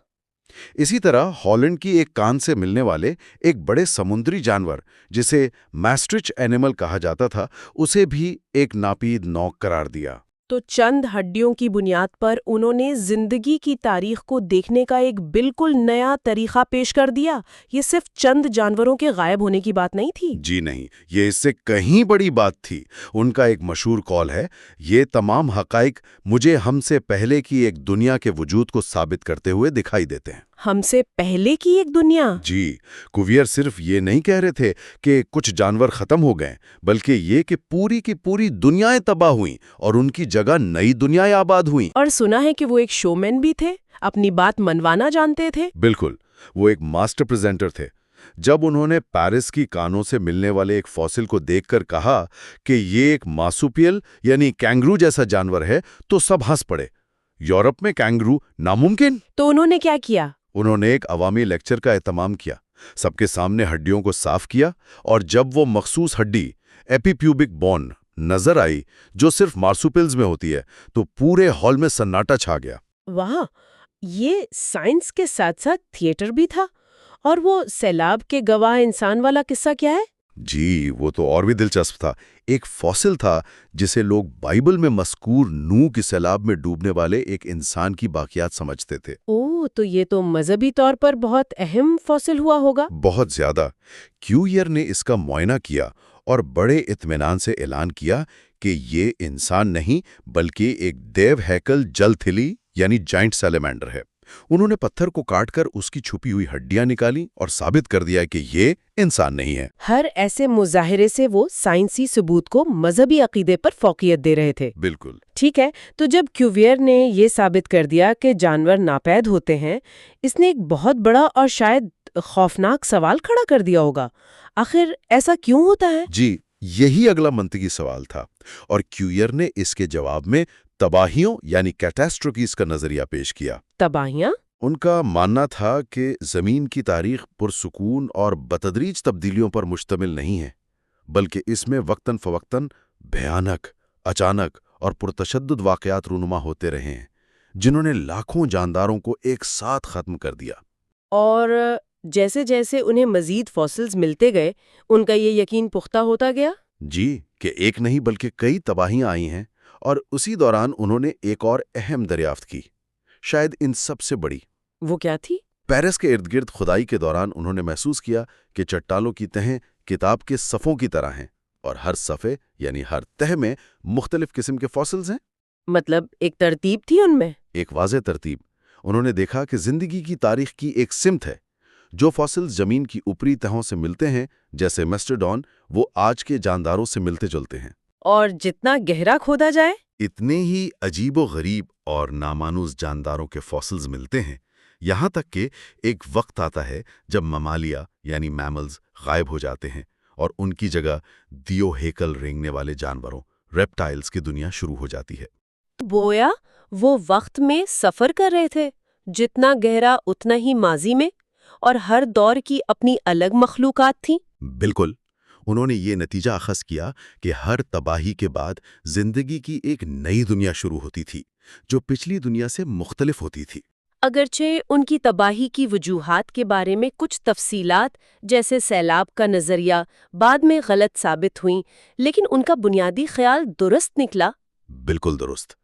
اسی طرح ہالینڈ کی ایک کان سے ملنے والے ایک بڑے سمندری جانور جسے میسٹرچ اینیمل کہا جاتا تھا، اسے بھی ایک ناپید نوع قرار دیا۔ تو چند ہڈیوں کی بنیاد پر انہوں نے زندگی کی تاریخ کو دیکھنے کا ایک بالکل نیا طریقہ پیش کر دیا۔ یہ صرف چند جانوروں کے غائب ہونے کی بات نہیں تھی۔ جی نہیں، یہ اس سے کہیں بڑی بات تھی۔ ان کا ایک مشہور قول ہے، یہ تمام حقائق مجھے ہم سے پہلے کی ایک دنیا کے وجود کو ثابت کرتے ہوئے دکھائی دیتے ہیں۔ ہم سے پہلے کی ایک دنیا؟ جی، کوویئر صرف یہ نہیں کہہ رہے تھے کہ کچھ جانور ختم ہو گئے، بلکہ یہ کہ پوری کی پوری دنیایں تباہ ہوئیں اور ان کی جگہ نئی دنیایں آباد ہوئیں۔ اور سنا ہے کہ وہ ایک شو مین بھی تھے، اپنی بات منوانا جانتے تھے۔ بالکل، وہ ایک ماسٹر پریزنٹر تھے۔ جب انہوں نے پیرس کی کانوں سے ملنے والے ایک فوسل کو دیکھ کر کہا کہ یہ ایک ماسوپیل یعنی کینگرو جیسا جانور ہے تو سب ہنس پڑے۔ یورپ میں کینگرو ناممکن؟ تو انہوں نے کیا کیا؟ انہوں نے ایک عوامی لیکچر کا اہتمام کیا، سب کے سامنے ہڈیوں کو صاف کیا، اور جب وہ مخصوص ہڈی ایپی پیوبک بون نظر آئی جو صرف مارسوپلز میں ہوتی ہے تو پورے ہال میں سناٹا چھا گیا۔ واہ! یہ سائنس کے ساتھ ساتھ تھیٹر بھی تھا۔ اور وہ سیلاب کے گواہ انسان والا قصہ کیا ہے؟ جی، وہ تو اور بھی دلچسپ تھا۔ ایک فوسل تھا جسے لوگ بائبل میں مذکور نوح کی سیلاب میں ڈوبنے والے ایک انسان کی باقیات سمجھتے تھے۔ تو یہ تو مذہبی طور پر بہت اہم فوسل ہوا ہوگا۔ بہت زیادہ۔ کیویئر نے اس کا معائنہ کیا اور بڑے اطمینان سے اعلان کیا کہ یہ انسان نہیں بلکہ ایک دیو ہیکل جل تھلی یعنی جائنٹ سیلیمینڈر ہے۔ انہوں نے پتھر کو کاٹ کر اس کی چھپی ہوئی ہڈیاں نکالی اور ثابت کر دیا کہ یہ انسان نہیں ہے۔ ہر ایسے مظاہرے سے وہ سائنسی ثبوت کو مذہبی عقیدے پر فوقیت دے رہے تھے۔ بالکل ٹھیک ہے، تو جب کیویئر نے یہ ثابت کر دیا کہ جانور ناپید ہوتے ہیں، اس نے ایک بہت بڑا اور شاید خوفناک سوال کھڑا کر دیا ہوگا۔ آخر ایسا کیوں ہوتا ہے؟ جی، یہی اگلا منطقی سوال تھا، اور کیویئر نے اس کے جواب میں تباہیوں یعنی کیٹاسٹروفیز کا نظریہ پیش کیا۔ تباہیاں؟ ان کا ماننا تھا کہ زمین کی تاریخ پرسکون اور بتدریج تبدیلیوں پر مشتمل نہیں ہے، بلکہ اس میں وقتاً فوقتاً بھیانک، اچانک اور پرتشدد واقعات رونما ہوتے رہے ہیں، جنہوں نے لاکھوں جانداروں کو ایک ساتھ ختم کر دیا۔ اور جیسے جیسے انہیں مزید فوسلز ملتے گئے، ان کا یہ یقین پختہ ہوتا گیا؟ جی، کہ ایک نہیں بلکہ کئی تباہیاں آئی ہیں، اور اسی دوران انہوں نے ایک اور اہم دریافت کی، شاید ان سب سے بڑی۔ وہ کیا تھی؟ پیرس کے ارد گرد کھدائی کے دوران انہوں نے محسوس کیا کہ چٹانوں کی تہیں کتاب کے صفوں کی طرح ہیں، اور ہر صفحے یعنی ہر تہ میں مختلف قسم کے فاسلز ہیں۔ مطلب ایک ترتیب تھی ان میں؟ ایک واضح ترتیب۔ انہوں نے دیکھا کہ زندگی کی تاریخ کی ایک سمت ہے۔ جو فاسلز زمین کی اوپری تہوں سے ملتے ہیں جیسے میسٹوڈون، وہ آج کے جانداروں سے ملتے جلتے ہیں۔ اور جتنا گہرا کھودا جائے اتنے ہی عجیب و غریب اور نامانوس جانداروں کے فاسلز ملتے ہیں، یہاں تک کہ ایک وقت آتا ہے جب ممالیہ یعنی میملز غائب ہو جاتے ہیں اور ان کی جگہ دیو ہیکل رینگنے والے جانوروں ریپٹائلز کی دنیا شروع ہو جاتی ہے۔ گویا وہ وقت میں سفر کر رہے تھے، جتنا گہرا اتنا ہی ماضی میں، اور ہر دور کی اپنی الگ مخلوقات تھیں۔ بالکل۔ انہوں نے یہ نتیجہ اخذ کیا کہ ہر تباہی کے بعد زندگی کی ایک نئی دنیا شروع ہوتی تھی جو پچھلی دنیا سے مختلف ہوتی تھی۔ اگرچہ ان کی تباہی کی وجوہات کے بارے میں کچھ تفصیلات جیسے سیلاب کا نظریہ بعد میں غلط ثابت ہوئیں، لیکن ان کا بنیادی خیال درست نکلا۔ بالکل درست۔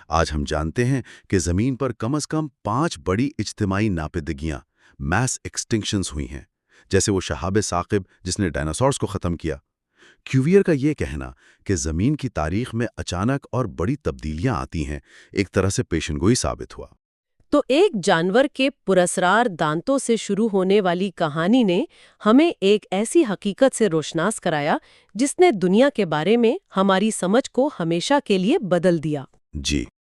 آج ہم جانتے ہیں کہ زمین پر کم از کم 5 بڑی اجتماعی ناپیدگیاں میس ایکسٹنکشنز ہوئی ہیں، جیسے وہ شہاب ثاقب جس نے ڈائناسورز کو ختم کیا۔ کیویئر کا یہ کہنا کہ زمین کی تاریخ میں اچانک اور بڑی تبدیلیاں آتی ہیں ایک طرح سے پیشنگوئی ثابت ہوا۔ تو ایک جانور کے پراسرار دانتوں سے شروع ہونے والی کہانی نے ہمیں ایک ایسی حقیقت سے روشناس کرایا جس نے دنیا کے بارے میں ہماری سمجھ کو ہمیشہ کے لیے بدل دیا۔ جی،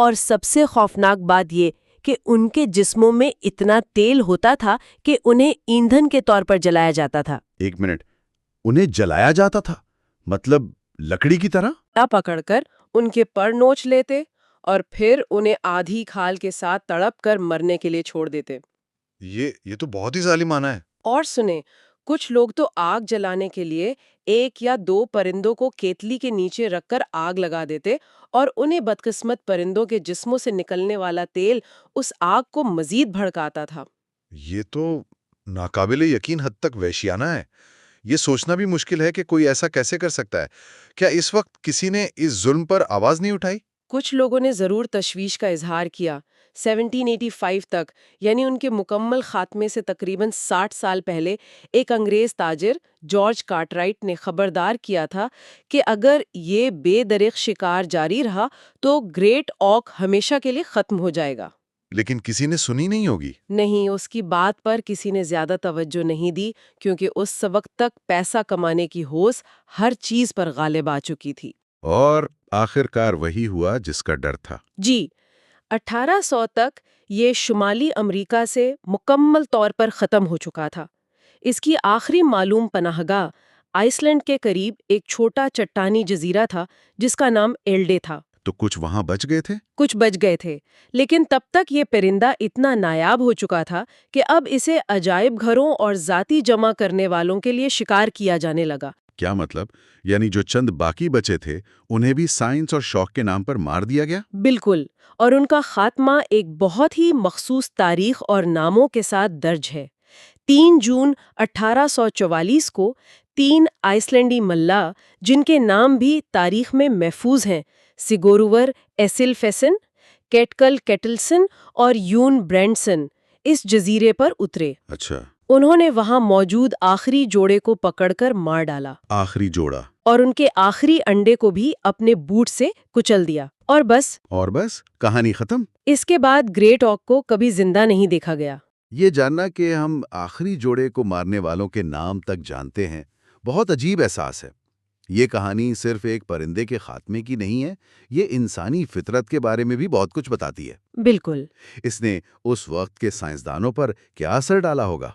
اور سب سے خوفناک بات یہ کہ ان کے جسموں میں اتنا تیل ہوتا تھا کہ انہیں ایندھن کے طور پر جلایا جاتا تھا۔ ایک منٹ، انہیں جلایا جاتا تھا؟ مطلب لکڑی کی طرح؟ پکڑ کر ان کے پر نوچ لیتے اور پھر انہیں آدھی کھال کے ساتھ تڑپ کر مرنے کے لیے چھوڑ دیتے۔ یہ تو بہت ہی ظالمانہ ہے۔ اور سنیں، کچھ لوگ تو آگ جلانے کے لیے 1 یا 2 پرندوں کو کیتلی کے نیچے رکھ کر آگ لگا دیتے اور انہیں بدقسمت پرندوں کے جسموں سے نکلنے والا تیل اس آگ کو مزید بھڑکاتا تھا۔ یہ تو ناقابل یقین حد تک وحشیانہ ہے۔ یہ سوچنا بھی مشکل ہے کہ کوئی ایسا کیسے کر سکتا ہے۔ کیا اس وقت کسی نے اس ظلم پر آواز نہیں اٹھائی؟ کچھ لوگوں نے ضرور تشویش کا اظہار کیا۔ 1785 تک، یعنی ان کے مکمل خاتمے سے تقریباً 60 سال پہلے، ایک انگریز تاجر جارج کارٹرائٹ نے خبردار کیا تھا کہ اگر یہ بے دریغ شکار جاری رہا تو گریٹ اوک ہمیشہ کے لیے ختم ہو جائے گا۔ لیکن کسی نے سنی نہیں ہوگی۔ نہیں، اس کی بات پر کسی نے زیادہ توجہ نہیں دی، کیونکہ اس وقت تک پیسہ کمانے کی ہوس ہر چیز پر غالب آ چکی تھی۔ اور آخر کار وہی ہوا جس کا ڈر تھا۔ جی، 1800 تک یہ شمالی امریکہ سے مکمل طور پر ختم ہو چکا تھا۔ اس کی آخری معلوم پناہ گاہ آئس لینڈ کے قریب ایک چھوٹا چٹانی جزیرہ تھا جس کا نام ایلڈے تھا۔ تو کچھ وہاں بچ گئے تھے؟ کچھ بچ گئے تھے، لیکن تب تک یہ پرندہ اتنا نایاب ہو چکا تھا کہ اب اسے عجائب گھروں اور ذاتی جمع کرنے والوں کے لیے شکار کیا جانے لگا۔ کیا مطلب؟ یعنی جو چند باقی بچے تھے انہیں بھی سائنس اور شوق کے نام پر مار دیا گیا؟ بالکل، اور ان کا خاتمہ ایک بہت ہی مخصوص تاریخ اور ناموں کے ساتھ درج ہے۔ 3 جون 1844 کو 3 آئس لینڈی ملاح، جن کے نام بھی تاریخ میں محفوظ ہیں، سگورور ایسلفیسن، کیٹکل کیٹلسن اور یون برینڈسن، اس جزیرے پر اترے۔ اچھا۔ انہوں نے وہاں موجود آخری جوڑے کو پکڑ کر مار ڈالا۔ آخری جوڑا؟ اور ان کے آخری انڈے کو بھی اپنے بوٹ سے کچل دیا۔ اور بس کہانی ختم؟ اس کے بعد گریٹ اوک کو کبھی زندہ نہیں دیکھا گیا۔ یہ جاننا کہ ہم آخری جوڑے کو مارنے والوں کے نام تک جانتے ہیں، بہت عجیب احساس ہے۔ یہ کہانی صرف ایک پرندے کے خاتمے کی نہیں ہے، یہ انسانی فطرت کے بارے میں بھی بہت کچھ بتاتی ہے۔ بالکل۔ اس نے اس وقت کے سائنسدانوں پر کیا اثر ڈالا ہوگا؟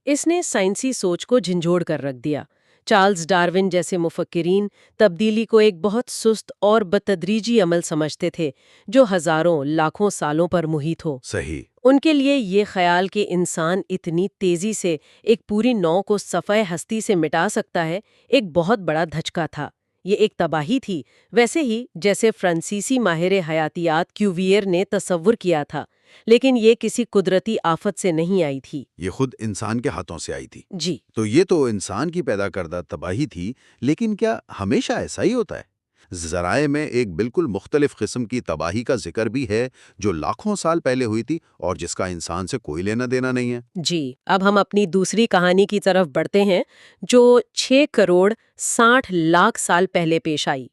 اس نے سائنسی سوچ کو جھنجھوڑ کر رکھ دیا۔ چارلز ڈارون جیسے مفکرین تبدیلی کو ایک بہت سست اور بتدریجی عمل سمجھتے تھے جو ہزاروں لاکھوں سالوں پر محیط ہو۔ صحیح۔ ان کے لیے یہ خیال کہ انسان اتنی تیزی سے ایک پوری نو کو صفحہ ہستی سے مٹا سکتا ہے ایک بہت بڑا دھچکا تھا۔ یہ ایک تباہی تھی، ویسے ہی جیسے فرانسیسی ماہر حیاتیات کیوویئر نے تصور کیا تھا، لیکن یہ کسی قدرتی آفت سے نہیں آئی تھی۔ یہ خود انسان کے ہاتھوں سے آئی تھی۔ جی۔ تو یہ تو انسان کی پیدا کردہ تباہی تھی، لیکن کیا ہمیشہ ایسا ہی ہوتا ہے؟ ذرائع میں ایک بالکل مختلف قسم کی تباہی کا ذکر بھی ہے جو لاکھوں سال پہلے ہوئی تھی اور جس کا انسان سے کوئی لینا دینا نہیں ہے۔ جی، اب ہم اپنی دوسری کہانی کی طرف بڑھتے ہیں جو 6 کروڑ 60 لاکھ سال پہلے پیش آئی۔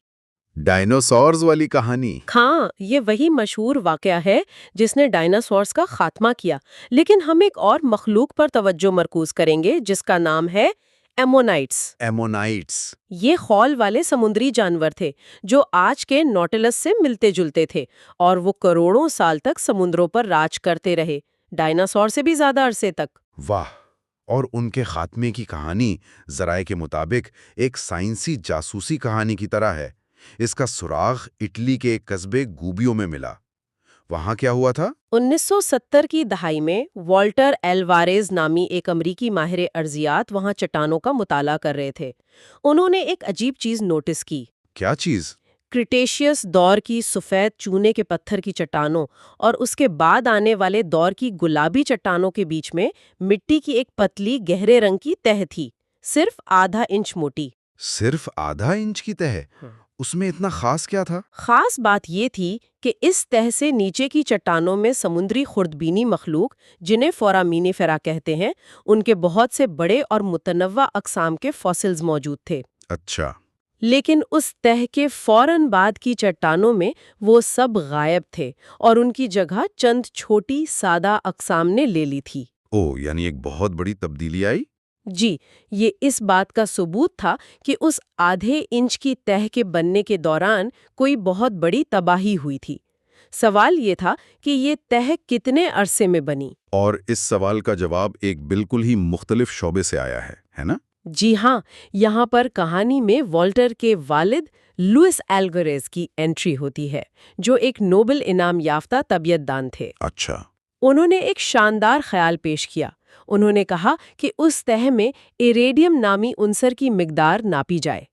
ڈائنوسورز والی کہانی۔ ہاں، یہ وہی مشہور واقعہ ہے جس نے ڈائناسورز کا خاتمہ کیا، لیکن ہم ایک اور مخلوق پر توجہ مرکوز کریں گے جس کا نام ہے ایمونائٹس۔ ایمونائٹس۔ یہ خول والے سمندری جانور تھے جو آج کے نوٹلس سے ملتے جلتے تھے، اور وہ کروڑوں سال تک سمندروں پر راج کرتے رہے، ڈائناسور سے بھی زیادہ عرصے تک۔ واہ! اور ان کے خاتمے کی کہانی ذرائع کے مطابق ایک سائنسی جاسوسی کہانی کی طرح ہے۔ اس کا سراغ اٹلی کے ایک قصبے گوبیو میں ملا۔ وہاں کیا ہوا تھا؟ 1970 کی دہائی میں والٹر ایلواریز نامی ایک امریکی ماہر ارضیات وہاں چٹانوں کا مطالعہ کر رہے تھے۔ انہوں نے ایک عجیب چیز نوٹس کی۔ کیا چیز؟ کریٹیشیس دور کی سفید چونے کے پتھر کی چٹانوں اور اس کے بعد آنے والے دور کی گلابی چٹانوں کے بیچ میں مٹی کی ایک پتلی گہرے رنگ کی تہ تھی، صرف ½ انچ موٹی۔ صرف ½ انچ کی تہ؟ اس میں اتنا خاص کیا تھا؟ خاص بات یہ تھی کہ اس تہ سے نیچے کی چٹانوں میں سمندری خردبینی مخلوق، جنہیں فورامینیفیرا کہتے ہیں، ان کے بہت سے بڑے اور متنوع اقسام کے فاسلز موجود تھے۔ اچھا۔ لیکن اس تہ کے فوراً بعد کی چٹانوں میں وہ سب غائب تھے اور ان کی جگہ چند چھوٹی سادہ اقسام نے لے لی تھی۔ یعنی ایک بہت بڑی تبدیلی آئی؟ جی، یہ اس بات کا ثبوت تھا کہ اس ½ انچ کی تہ کے بننے کے دوران کوئی بہت بڑی تباہی ہوئی تھی۔ سوال یہ تھا کہ یہ تہ کتنے عرصے میں بنی؟ اور اس سوال کا جواب ایک بالکل ہی مختلف شعبے سے آیا ہے نا؟ جی ہاں، یہاں پر کہانی میں والٹر کے والد لوئس ایلگریز کی انٹری ہوتی ہے، جو ایک نوبل انعام یافتہ طبیعت دان تھے۔ اچھا۔ انہوں نے ایک شاندار خیال پیش کیا۔ انہوں نے کہا کہ اس تہ میں ایریڈیم نامی عنصر کی مقدار ناپی جائے۔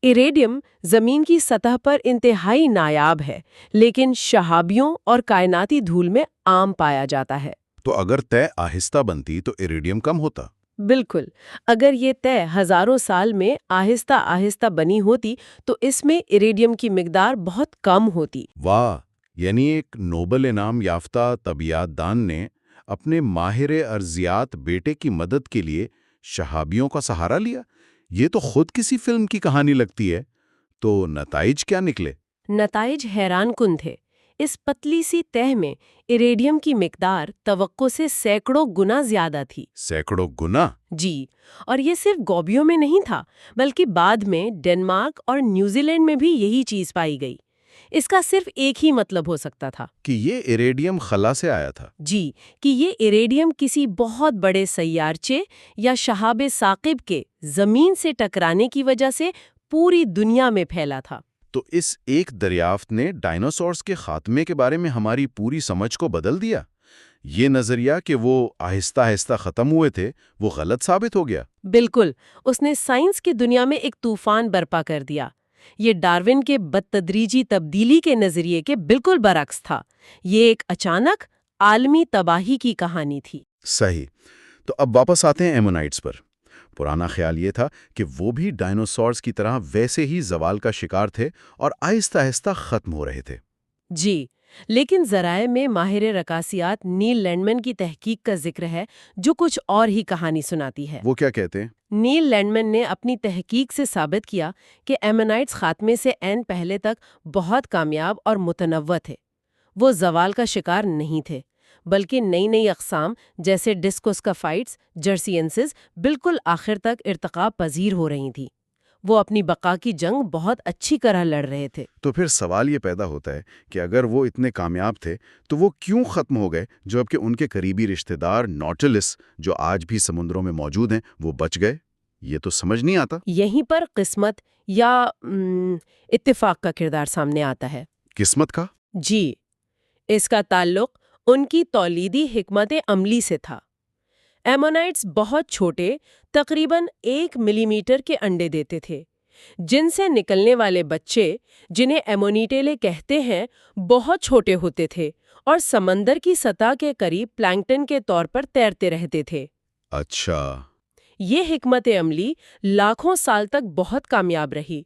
ایریڈیم زمین کی سطح پر انتہائی نایاب ہے، لیکن شہابیوں اور کائناتی دھول میں عام پایا جاتا ہے۔ تو اگر طے آہستہ بنتی تو ایریڈیم کم ہوتا؟ بالکل، اگر یہ طے ہزاروں سال میں آہستہ آہستہ بنی ہوتی تو اس میں ایریڈیم کی مقدار بہت کم ہوتی۔ واہ، یعنی ایک نوبل انعام یافتہ طبیعت دان نے اپنے ماہر ارضیات بیٹے کی مدد کے لیے شہابیوں کا سہارا لیا۔ یہ تو خود کسی فلم کی کہانی لگتی ہے۔ تو نتائج کیا نکلے؟ نتائج حیران کن تھے۔ اس پتلی سی تہ میں ایریڈیم کی مقدار توقع سے سینکڑوں گنا زیادہ تھی۔ سینکڑوں گنا؟ جی، اور یہ صرف گوبیوں میں نہیں تھا، بلکہ بعد میں ڈنمارک اور نیوزی لینڈ میں بھی یہی چیز پائی گئی۔ اس کا صرف ایک ہی مطلب ہو سکتا تھا کہ یہ ایریڈیم خلا سے آیا تھا۔ جی، کہ یہ ایریڈیم کسی بہت بڑے سیارچے یا شہاب ثاقب کے زمین سے ٹکرانے کی وجہ سے پوری دنیا میں پھیلا تھا۔ تو اس ایک دریافت نے ڈائناسورز کے خاتمے کے بارے میں ہماری پوری سمجھ کو بدل دیا۔ یہ نظریہ کہ وہ آہستہ آہستہ ختم ہوئے تھے، وہ غلط ثابت ہو گیا۔ بالکل، اس نے سائنس کی دنیا میں ایک طوفان برپا کر دیا۔ یہ ڈارون کے بدتدریجی تبدیلی کے نظریے کے بالکل برعکس تھا۔ یہ ایک اچانک عالمی تباہی کی کہانی تھی۔ صحیح۔ تو اب واپس آتے ہیں ایمونائٹس پر۔ پرانا خیال یہ تھا کہ وہ بھی ڈائناسورز کی طرح ویسے ہی زوال کا شکار تھے اور آہستہ آہستہ ختم ہو رہے تھے۔ جی، لیکن ذرائع میں ماہر رکاسیات نیل لینڈمن کی تحقیق کا ذکر ہے، جو کچھ اور ہی کہانی سناتی ہے۔ وہ کیا کہتے ہیں؟ نیل لینڈمن نے اپنی تحقیق سے ثابت کیا کہ ایمونائٹس خاتمے سے عین پہلے تک بہت کامیاب اور متنوع تھے۔ وہ زوال کا شکار نہیں تھے، بلکہ نئی نئی اقسام جیسے ڈسکوسکافائٹس، جرسینسز بالکل آخر تک ارتقا پذیر ہو رہی تھیں۔ وہ اپنی بقا کی جنگ بہت اچھی طرح لڑ رہے تھے۔ تو پھر سوال یہ پیدا ہوتا ہے کہ اگر وہ اتنے کامیاب تھے تو وہ کیوں ختم ہو گئے، جبکہ ان کے قریبی رشتہ دار نوٹلس جو آج بھی سمندروں میں موجود ہیں وہ بچ گئے؟ یہ تو سمجھ نہیں آتا۔ یہیں پر قسمت یا اتفاق کا کردار سامنے آتا ہے۔ قسمت کا؟ جی، اس کا تعلق ان کی تولیدی حکمت عملی سے تھا۔ ایمونائٹس بہت چھوٹے، تقریباً 1 ملی میٹر کے انڈے دیتے تھے، جن سے نکلنے والے بچے، جنہیں ایمونیٹیلے کہتے ہیں، بہت چھوٹے ہوتے تھے اور سمندر کی سطح کے قریب پلانکٹن کے طور پر تیرتے رہتے تھے۔ اچھا۔ یہ حکمت عملی لاکھوں سال تک بہت کامیاب رہی،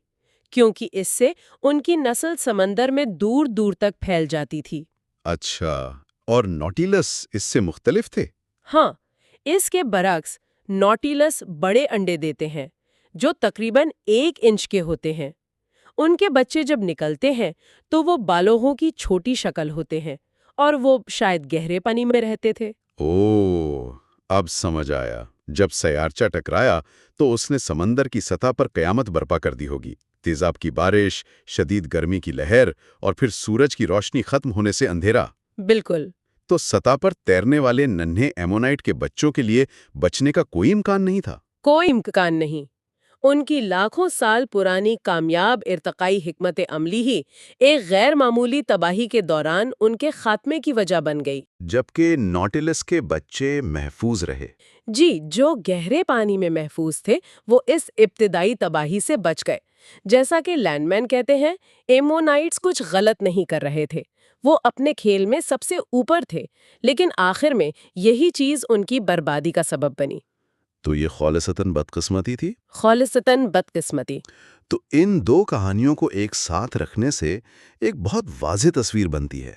کیونکہ اس سے ان کی نسل سمندر میں دور دور تک پھیل جاتی تھی۔ اچھا، اور نوٹیلس اس سے مختلف تھے؟ ہاں، اس کے برعکس نوٹیلس بڑے انڈے دیتے ہیں، جو تقریباً 1 انچ کے ہوتے ہیں۔ ان کے بچے جب نکلتے ہیں تو وہ بالوہوں کی چھوٹی شکل ہوتے ہیں، اور وہ شاید گہرے پانی میں رہتے تھے۔ اوہ، اب سمجھ آیا۔ جب سیارچہ ٹکرایا تو اس نے سمندر کی سطح پر قیامت برپا کر دی ہوگی۔ تیزاب کی بارش، شدید گرمی کی لہر، اور پھر سورج کی روشنی ختم ہونے سے اندھیرا۔ بالکل۔ تو سطح پر تیرنے والے ننھے ایمونائٹ کے بچوں کے لیے بچنے کا کوئی امکان نہیں تھا؟ کوئی امکان نہیں۔ ان کی لاکھوں سال پرانی کامیاب ارتقائی حکمت عملی ہی ایک غیر معمولی تباہی کے دوران ان کے خاتمے کی وجہ بن گئی۔ جبکہ نوٹیلس کے بچے محفوظ رہے۔ جی، جو گہرے پانی میں محفوظ تھے وہ اس ابتدائی تباہی سے بچ گئے۔ جیسا کہ لینڈ مین کہتے ہیں، ایمونائٹس کچھ غلط نہیں کر رہے تھے، وہ اپنے کھیل میں سب سے اوپر تھے، لیکن آخر میں یہی چیز ان کی بربادی کا سبب بنی۔ تو یہ خالصتاً بدقسمتی تھی؟ خالصتاً بدقسمتی۔ تو ان دو کہانیوں کو ایک ساتھ رکھنے سے ایک بہت واضح تصویر بنتی ہے۔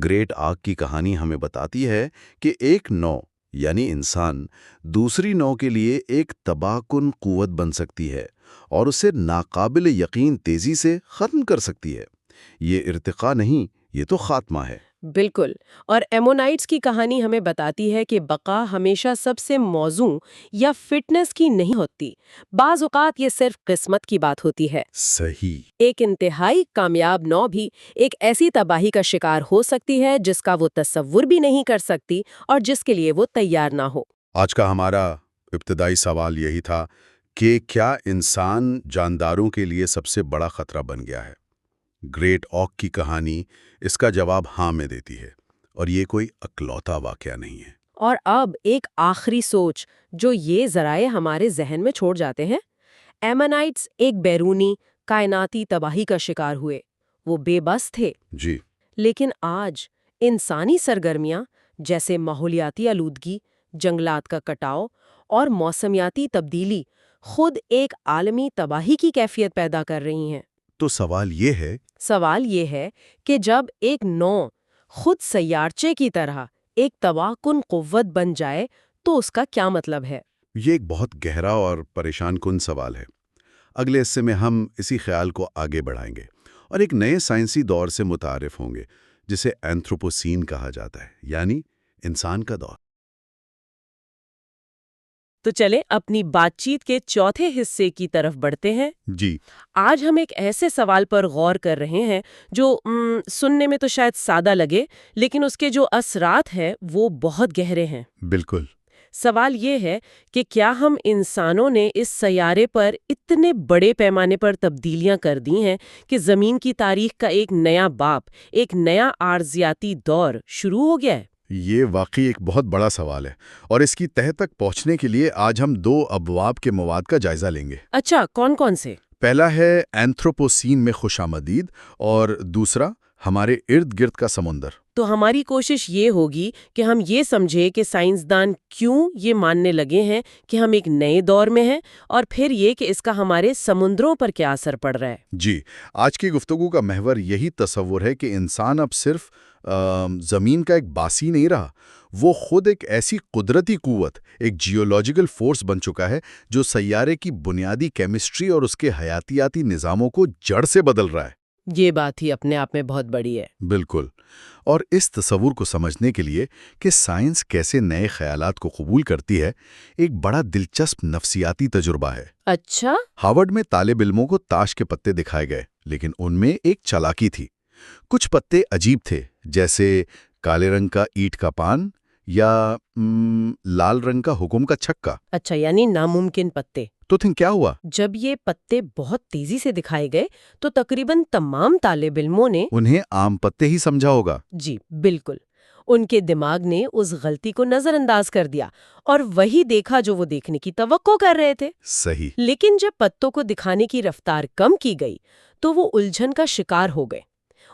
گریٹ آگ کی کہانی ہمیں بتاتی ہے کہ ایک نو یعنی انسان دوسری نو کے لیے ایک تباہ کن قوت بن سکتی ہے اور اسے ناقابل یقین تیزی سے ختم کر سکتی ہے۔ یہ ارتقا نہیں، یہ تو خاتمہ ہے۔ بالکل، اور ایمونائٹس کی کہانی ہمیں بتاتی ہے کہ بقا ہمیشہ سب سے موزوں یا فٹنس کی نہیں ہوتی، بعض اوقات یہ صرف قسمت کی بات ہوتی ہے۔ صحیح۔ ایک انتہائی کامیاب نو بھی ایک ایسی تباہی کا شکار ہو سکتی ہے جس کا وہ تصور بھی نہیں کر سکتی اور جس کے لیے وہ تیار نہ ہو۔ آج کا ہمارا ابتدائی سوال یہی تھا کہ کیا انسان جانداروں کے لیے سب سے بڑا خطرہ بن گیا ہے؟ گریٹ اوک کی کہانی اس کا جواب ہاں میں دیتی ہے، اور یہ کوئی اکلوتا واقعہ نہیں ہے۔ اور اب ایک آخری سوچ جو یہ ذرائع ہمارے ذہن میں چھوڑ جاتے ہیں۔ ایمنائٹس ایک بیرونی کائناتی تباہی کا شکار ہوئے، وہ بے بس تھے۔ جی۔ لیکن آج انسانی سرگرمیاں جیسے ماحولیاتی آلودگی، جنگلات کا کٹاؤ اور موسمیاتی تبدیلی خود ایک عالمی تباہی کی کیفیت پیدا کر رہی ہیں۔ تو سوال یہ ہے کہ جب ایک نو خود سیارچے کی طرح ایک تباہ کن قوت بن جائے تو اس کا کیا مطلب ہے؟ یہ ایک بہت گہرا اور پریشان کن سوال ہے۔ اگلے حصے میں ہم اسی خیال کو آگے بڑھائیں گے اور ایک نئے سائنسی دور سے متعارف ہوں گے جسے اینتھروپوسین کہا جاتا ہے، یعنی انسان کا دور۔ تو چلیں اپنی بات چیت کے چوتھے حصے کی طرف بڑھتے ہیں۔ جی۔ آج ہم ایک ایسے سوال پر غور کر رہے ہیں جو سننے میں تو شاید سادہ لگے، لیکن اس کے جو اثرات ہیں وہ بہت گہرے ہیں۔ بالکل۔ سوال یہ ہے کہ کیا ہم انسانوں نے اس سیارے پر اتنے بڑے پیمانے پر تبدیلیاں کر دی ہیں کہ زمین کی تاریخ کا ایک نیا باب، ایک نیا ارضیاتی دور شروع ہو گیا ہے؟ یہ واقعی ایک بہت بڑا سوال ہے، اور اس کی تہہ تک پہنچنے کے لیے آج ہم 2 ابواب کے مواد کا جائزہ لیں گے۔ اچھا، کون کون سے؟ پہلا ہے اینتھروپوسین میں خوشامدید، اور دوسرا ہمارے ارد گرد کا سمندر۔ تو ہماری کوشش یہ ہوگی کہ ہم یہ سمجھے کہ سائنسدان کیوں یہ ماننے لگے ہیں کہ ہم ایک نئے دور میں ہیں، اور پھر یہ کہ اس کا ہمارے سمندروں پر کیا اثر پڑ رہا ہے۔ جی، آج کی گفتگو کا محور یہی تصور ہے کہ انسان اب صرف زمین کا ایک باسی نہیں رہا، وہ خود ایک ایسی قدرتی قوت، ایک جیولوجیکل فورس بن چکا ہے جو سیارے کی بنیادی کیمسٹری اور اس کے حیاتیاتی نظاموں کو جڑ سے بدل رہا ہے۔ یہ بات ہی اپنے آپ میں بہت بڑی ہے۔ بالکل۔ اور اس تصور کو سمجھنے کے لیے کہ سائنس کیسے نئے خیالات کو قبول کرتی ہے، ایک بڑا دلچسپ نفسیاتی تجربہ ہے۔ اچھا؟ ہارورڈ میں طالب علموں کو تاش کے پتے دکھائے گئے، لیکن ان میں ایک چالاکی تھی۔ کچھ پتے عجیب تھے، جیسے کالے رنگ کا اینٹ کا پان یا لال رنگ کا حکم کا چھکا۔ اچھا، یعنی ناممکن پتے۔ تو کیا ہوا؟ جب یہ پتے بہت تیزی سے دکھائے گئے تو تقریباً تمام طالب علموں نے انہیں عام پتے ہی سمجھا ہوگا۔ جی بالکل، ان کے دماغ نے اس غلطی کو نظر انداز کر دیا اور وہی دیکھا جو وہ دیکھنے کی توقع کر رہے تھے۔ صحیح۔ لیکن جب پتوں کو دکھانے کی رفتار کم کی گئی تو وہ الجھن کا شکار ہو گئے۔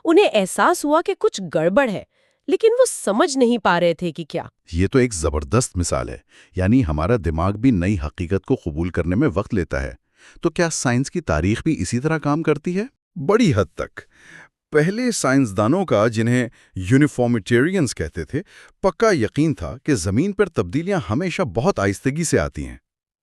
انہیں احساس ہوا کہ کچھ گڑبڑ ہے، لیکن وہ سمجھ نہیں پا رہے تھے کہ کیا۔ یہ تو ایک زبردست مثال ہے، یعنی ہمارا دماغ بھی نئی حقیقت کو قبول کرنے میں وقت لیتا ہے۔ تو کیا سائنس کی تاریخ بھی اسی طرح کام کرتی ہے؟ بڑی حد تک۔ پہلے سائنسدانوں کا، جنہیں یونیفارمیٹیرینز کہتے تھے، پکا یقین تھا کہ زمین پر تبدیلیاں ہمیشہ بہت آہستگی سے آتی ہیں۔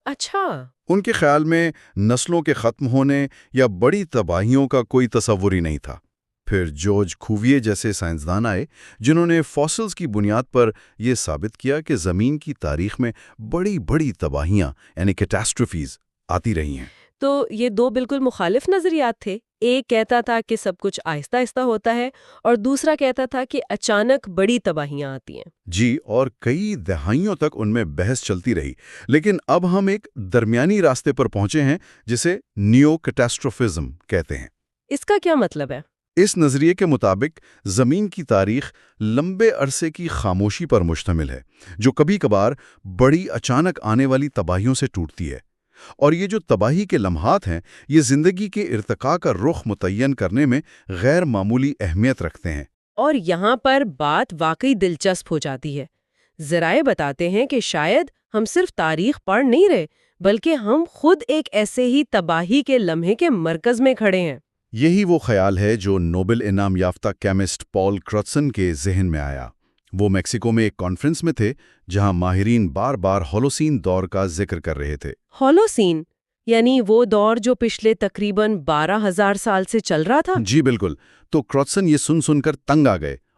اچھا۔ ان کے خیال میں نسلوں کے ختم ہونے یا بڑی تباہیوں کا کوئی تصور ہی نہیں تھا۔ پھر جارج کوویے جیسے سائنسدان آئے جنہوں نے فاسلز کی بنیاد پر یہ ثابت کیا کہ زمین کی تاریخ میں بڑی بڑی تباہیاں یعنی کیٹاسٹروفیز آتی رہی ہیں۔ تو یہ 2 بالکل مخالف نظریات تھے۔ ایک کہتا تھا کہ سب کچھ آہستہ آہستہ ہوتا ہے اور دوسرا کہتا تھا کہ اچانک بڑی تباہیاں آتی ہیں۔ جی، اور کئی دہائیوں تک ان میں بحث چلتی رہی، لیکن اب ہم ایک درمیانی راستے پر پہنچے ہیں جسے نیو کیٹاسٹروفزم کہتے ہیں۔ اس کا کیا مطلب ہے؟ اس نظریے کے مطابق زمین کی تاریخ لمبے عرصے کی خاموشی پر مشتمل ہے، جو کبھی کبھار بڑی اچانک آنے والی تباہیوں سے ٹوٹتی ہے، اور یہ جو تباہی کے لمحات ہیں یہ زندگی کے ارتقاء کا رخ متعین کرنے میں غیر معمولی اہمیت رکھتے ہیں۔ اور یہاں پر بات واقعی دلچسپ ہو جاتی ہے۔ ذرائع بتاتے ہیں کہ شاید ہم صرف تاریخ پڑھ نہیں رہے، بلکہ ہم خود ایک ایسے ہی تباہی کے لمحے کے مرکز میں کھڑے ہیں۔ یہی وہ خیال ہے جو نوبل انعام یافتہ کیمسٹ پال کرٹسن کے ذہن میں آیا۔ وہ میکسیکو میں ایک کانفرنس میں تھے جہاں ماہرین بار بار ہولوسین دور کا ذکر کر رہے تھے۔ ہولوسین یعنی وہ دور جو پچھلے تقریباً 12,000 سال سے چل رہا تھا؟ جی بالکل۔ تو کرٹسن یہ سن کر تنگ آ گئے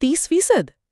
30%?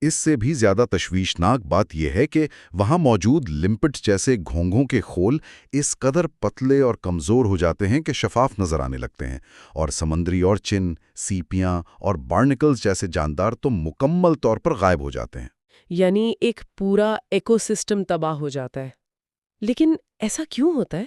اس سے بھی زیادہ تشویشناک بات یہ ہے کہ وہاں موجود لمپٹ جیسے گھونگھوں کے خول اس قدر پتلے اور کمزور ہو جاتے ہیں کہ شفاف نظر آنے لگتے ہیں، اور سمندری اورچن، سیپیاں اور بارنیکلز جیسے جاندار تو مکمل طور پر غائب ہو جاتے ہیں۔ یعنی ایک پورا ایکو سسٹم تباہ ہو جاتا ہے۔ لیکن ایسا کیوں ہوتا ہے؟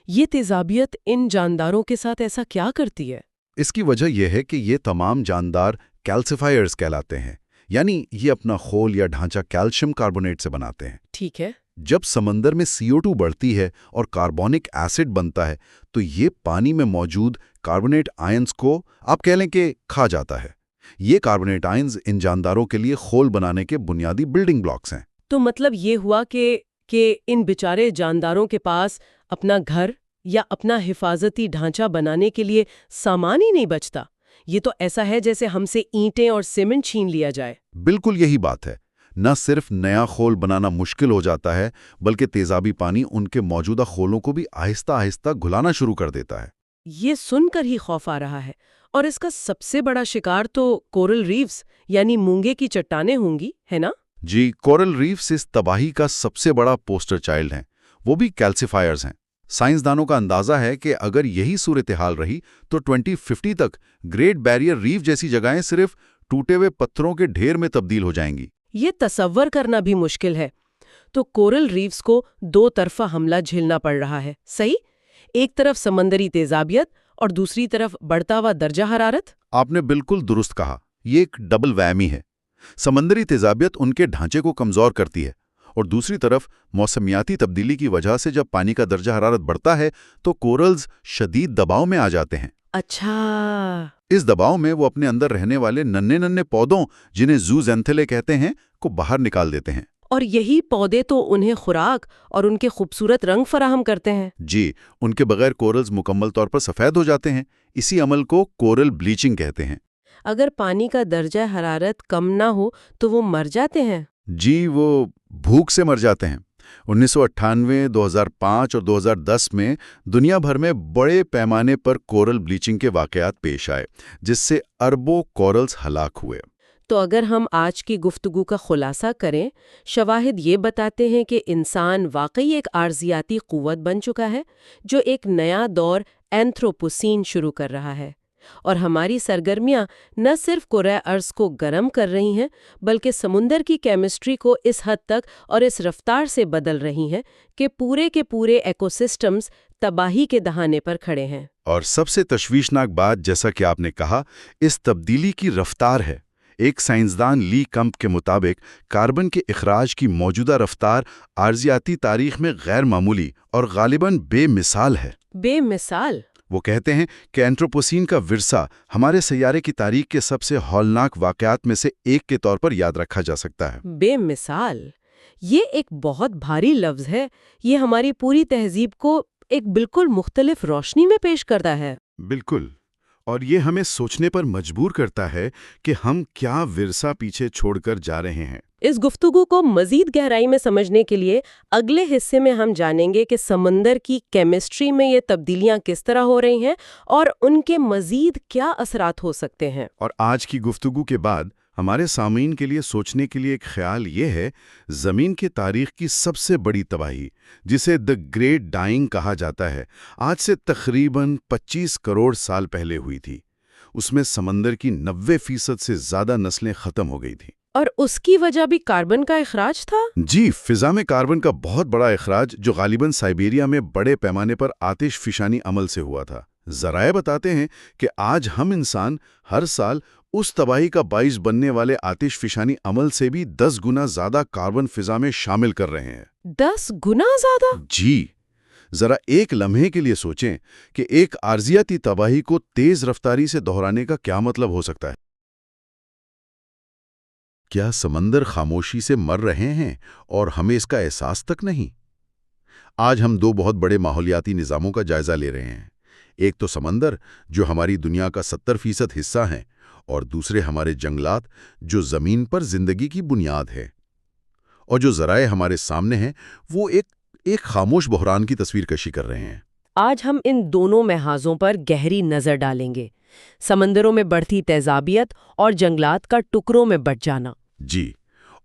یہ تیزابیت ان جانداروں کے ساتھ ایسا کیا کرتی ہے؟ اس کی وجہ یہ ہے کہ یہ تمام جاندار کیلسیفائرز کہلاتے ہیں، یعنی یہ اپنا خول یا ڈھانچہ کیلشیم کاربونیٹ سے بناتے ہیں۔ ٹھیک ہے۔ جب سمندر میں CO2 بڑھتی ہے اور کاربونک ایسڈ بنتا ہے تو یہ پانی میں موجود کاربونیٹ آئنز کو آپ کہہ لیں کہ کھا جاتا ہے۔ یہ کاربونیٹ آئنز ان جانداروں کے لیے خول بنانے کے بنیادی بلڈنگ بلاکس ہیں۔ تو مطلب یہ ہوا کہ ان بیچارے جانداروں کے پاس اپنا گھر یا اپنا حفاظتی ڈھانچہ بنانے کے لیے سامان ہی نہیں بچتا۔ یہ تو ایسا ہے جیسے ہم سے اینٹیں اور سیمنٹ چھین لیا جائے۔ بالکل یہی بات ہے۔ نہ صرف نیا خول بنانا مشکل ہو جاتا ہے، بلکہ تیزابی پانی ان کے موجودہ خولوں کو بھی آہستہ آہستہ گھلانا شروع کر دیتا ہے۔ یہ سن کر ہی خوف آ رہا ہے۔ اور اس کا سب سے بڑا شکار تو کورل ریفز یعنی مونگے کی چٹانیں ہوں گی، ہے نا؟ جی، کورل ریفز اس تباہی کا سب سے بڑا پوسٹر چائلڈ ہیں۔ وہ بھی کیلسیفائرز ہیں۔ سائنسدانوں کا اندازہ ہے کہ اگر یہی صورتحال رہی تو 2050 تک گریٹ بیریئر ریف جیسی جگہیں صرف ٹوٹے ہوئے پتھروں کے ڈھیر میں تبدیل ہو جائیں گی۔ یہ تصور کرنا بھی مشکل ہے۔ تو کورل ریفز کو دو طرفہ حملہ جھیلنا پڑ رہا ہے، صحیح؟ ایک طرف سمندری تیزابیت اور دوسری طرف بڑھتا ہوا درجہ حرارت۔ آپ نے بالکل درست کہا، یہ ایک ڈبل ویمی ہے۔ سمندری تیزابیت ان کے ڈھانچے کو کمزور کرتی ہے، اور دوسری طرف موسمیاتی تبدیلی کی وجہ سے جب پانی کا درجہ حرارت بڑھتا ہے تو کورلز شدید دباؤ میں آ جاتے ہیں۔ اچھا۔ اس دباؤ میں وہ اپنے اندر رہنے والے ننھے ننھے پودوں، جنہیں زوزینتھلے کہتے ہیں، کو باہر نکال دیتے ہیں۔ اور یہی پودے تو انہیں خوراک اور ان کے خوبصورت رنگ فراہم کرتے ہیں۔ جی، ان کے بغیر کورلز مکمل طور پر سفید ہو جاتے ہیں۔ اسی عمل کو کورل بلیچنگ کہتے ہیں۔ اگر پانی کا درجہ حرارت کم نہ ہو تو وہ مر جاتے ہیں؟ جی، وہ بھوک سے مر جاتے ہیں۔ 1998، 2005 اور 2010 میں دنیا بھر میں بڑے پیمانے پر کورل بلیچنگ کے واقعات پیش آئے، جس سے اربوں کورلز ہلاک ہوئے۔ تو اگر ہم آج کی گفتگو کا خلاصہ کریں، شواہد یہ بتاتے ہیں کہ انسان واقعی ایک ارضیاتی قوت بن چکا ہے جو ایک نیا دور اینتھروپوسین شروع کر رہا ہے، اور ہماری سرگرمیاں نہ صرف کرۂ ارض کو گرم کر رہی ہیں بلکہ سمندر کی کیمسٹری کو اس حد تک اور اس رفتار سے بدل رہی ہیں کہ پورے کے پورے ایکو سسٹمز تباہی کے دہانے پر کھڑے ہیں۔ اور سب سے تشویشناک بات، جیسا کہ آپ نے کہا، اس تبدیلی کی رفتار ہے۔ ایک سائنسدان لی کمپ کے مطابق کاربن کے اخراج کی موجودہ رفتار ارضیاتی تاریخ میں غیر معمولی اور غالباً بے مثال ہے۔ بے مثال؟ وہ کہتے ہیں کہ اینتھروپوسین کا ورثہ ہمارے سیارے کی تاریخ کے سب سے ہولناک واقعات میں سے ایک کے طور پر یاد رکھا جا سکتا ہے۔ بے مثال، یہ ایک بہت بھاری لفظ ہے۔ یہ ہماری پوری تہذیب کو ایک بالکل مختلف روشنی میں پیش کرتا ہے۔ بالکل، اور یہ ہمیں سوچنے پر مجبور کرتا ہے کہ ہم کیا ورثہ پیچھے چھوڑ کر جا رہے ہیں۔ اس گفتگو کو مزید گہرائی میں سمجھنے کے لیے اگلے حصے میں ہم جانیں گے کہ سمندر کی کیمسٹری میں یہ تبدیلیاں کس طرح ہو رہی ہیں اور ان کے مزید کیا اثرات ہو سکتے ہیں۔ اور آج کی گفتگو کے بعد ہمارے سامعین کے لیے سوچنے کے لیے ایک خیال یہ ہے، زمین کی تاریخ کی سب سے بڑی تباہی، جسے دی گریٹ ڈائنگ کہا جاتا ہے، آج سے تقریباً 25 کروڑ سال پہلے ہوئی تھی۔ اس میں سمندر کی 90% سے زیادہ نسلیں ختم ہو گئی تھیں۔ اور اس کی وجہ بھی کاربن کا اخراج تھا؟ جی، فضا میں کاربن کا بہت بڑا اخراج جو غالباً سائبیریا میں بڑے پیمانے پر آتش فشانی عمل سے ہوا تھا۔ ذرائع بتاتے ہیں کہ آج ہم انسان ہر سال اس تباہی کا باعث بننے والے آتش فشانی عمل سے بھی 10 گنا زیادہ کاربن فضا میں شامل کر رہے ہیں۔ 10 گنا زیادہ؟ جی، ذرا ایک لمحے کے لیے سوچیں کہ ایک ارضیاتی تباہی کو تیز رفتاری سے دہرانے کا کیا مطلب ہو سکتا ہے۔ کیا سمندر خاموشی سے مر رہے ہیں اور ہمیں اس کا احساس تک نہیں؟ آج ہم دو بہت بڑے ماحولیاتی نظاموں کا جائزہ لے رہے ہیں۔ ایک تو سمندر، جو ہماری دنیا کا 70% حصہ ہیں، اور دوسرے ہمارے جنگلات، جو زمین پر زندگی کی بنیاد ہے۔ اور جو ذرائع ہمارے سامنے ہیں وہ ایک خاموش بحران کی تصویر کشی کر رہے ہیں۔ آج ہم ان دونوں محاذوں پر گہری نظر ڈالیں گے، سمندروں میں بڑھتی تیزابیت اور جنگلات کا ٹکڑوں میں بٹ جانا۔ جی،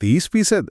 30%?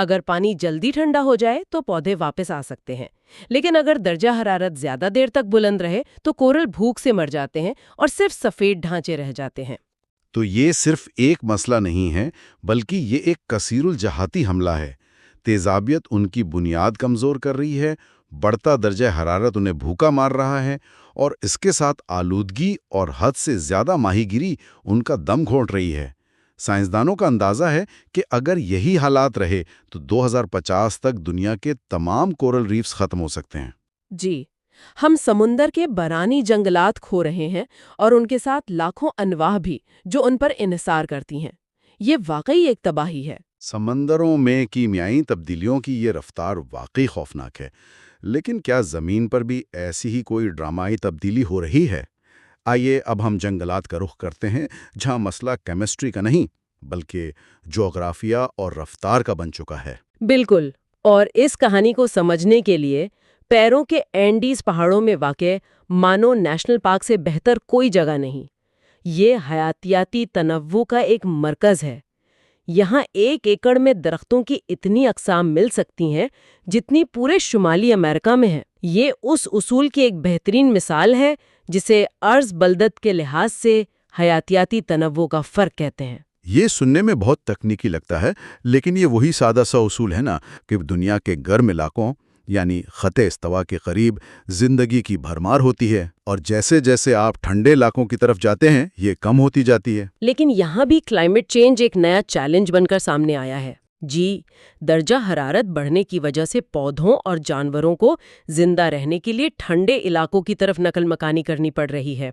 اگر پانی جلدی ٹھنڈا ہو جائے تو پودے واپس آ سکتے ہیں، لیکن اگر درجہ حرارت زیادہ دیر تک بلند رہے تو کورل بھوک سے مر جاتے ہیں اور صرف سفید ڈھانچے رہ جاتے ہیں۔ تو یہ صرف ایک مسئلہ نہیں ہے، بلکہ یہ ایک کثیر الجہاتی حملہ ہے۔ تیزابیت ان کی بنیاد کمزور کر رہی ہے، بڑھتا درجہ حرارت انہیں بھوکا مار رہا ہے، اور اس کے ساتھ آلودگی اور حد سے زیادہ ماہی گیری ان کا دم گھونٹ رہی ہے۔ سائنسدانوں کا اندازہ ہے کہ اگر یہی حالات رہے تو 2050 تک دنیا کے تمام کورل ریفز ختم ہو سکتے ہیں۔ جی، ہم سمندر کے برانی جنگلات کھو رہے ہیں اور ان کے ساتھ لاکھوں انواع بھی جو ان پر انحصار کرتی ہیں۔ یہ واقعی ایک تباہی ہے۔ سمندروں میں کیمیائی تبدیلیوں کی یہ رفتار واقعی خوفناک ہے، لیکن کیا زمین پر بھی ایسی ہی کوئی ڈرامائی تبدیلی ہو رہی ہے؟ آئیے اب ہم جنگلات کا رخ کرتے ہیں، جہاں مسئلہ کیمسٹری کا نہیں بلکہ جغرافیہ اور رفتار کا بن چکا ہے۔ بالکل، اور اس کہانی کو سمجھنے کے لیے پیرو کے اینڈیز پہاڑوں میں واقع مانو نیشنل پارک سے بہتر کوئی جگہ نہیں۔ یہ حیاتیاتی تنوع کا ایک مرکز ہے۔ یہاں 1 ایکڑ میں درختوں کی اتنی اقسام مل سکتی ہیں جتنی پورے شمالی امریکہ میں ہے۔ یہ اس اصول کی ایک بہترین مثال ہے جسے ارض بلدت کے لحاظ سے حیاتیاتی تنوع کا فرق کہتے ہیں۔ یہ سننے میں بہت تکنیکی لگتا ہے، لیکن یہ وہی سادہ سا اصول ہے نا کہ دنیا کے گرم علاقوں یعنی خط استوا کے قریب زندگی کی بھرمار ہوتی ہے، اور جیسے جیسے آپ ٹھنڈے علاقوں کی طرف جاتے ہیں یہ کم ہوتی جاتی ہے۔ لیکن یہاں بھی کلائمیٹ چینج ایک نیا چیلنج بن کر سامنے آیا ہے۔ جی، درجہ حرارت بڑھنے کی وجہ سے پودوں اور جانوروں کو زندہ رہنے کے لیے ٹھنڈے علاقوں کی طرف نقل مکانی کرنی پڑ رہی ہے۔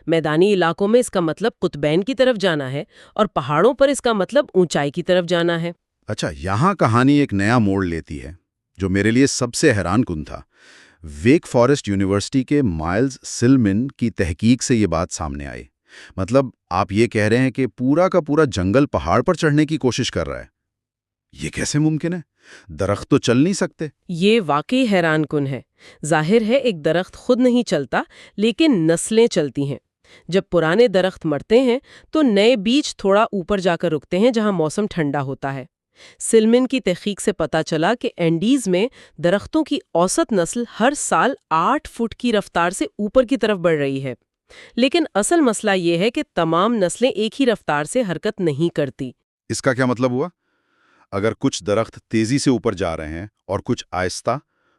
میدانی علاقوں میں اس کا مطلب قطبین کی طرف جانا ہے، اور پہاڑوں پر اس کا مطلب اونچائی کی طرف جانا ہے۔ اچھا، یہاں کہانی ایک نیا موڑ لیتی ہے جو میرے لیے سب سے حیران کن تھا۔ ویک فارسٹ یونیورسٹی کے مائلز سلمن کی تحقیق سے یہ بات سامنے آئی۔ مطلب آپ یہ کہہ رہے ہیں کہ پورا کا پورا جنگل پہاڑ پر چڑھنے کی کوشش کر رہا ہے؟ یہ کیسے ممکن ہے؟ درخت تو چل نہیں سکتے۔ یہ واقعی حیران کن ہے۔ ظاہر ہے ایک درخت خود نہیں چلتا، لیکن نسلیں چلتی ہیں۔ جب پرانے درخت مرتے ہیں تو نئے بیج تھوڑا اوپر جا کر رکتے ہیں جہاں موسم ٹھنڈا ہوتا ہے۔ سلمن کی تحقیق سے پتا چلا کہ اینڈیز میں درختوں کی اوسط نسل ہر سال 8 فٹ کی رفتار سے اوپر کی طرف بڑھ رہی ہے، لیکن اصل مسئلہ یہ ہے کہ تمام نسلیں ایک ہی رفتار سے حرکت نہیں کرتی۔ اس کا کیا مطلب ہوا؟ اگر کچھ درخت تیزی سے اوپر جا رہے ہیں اور کچھ آہستہ،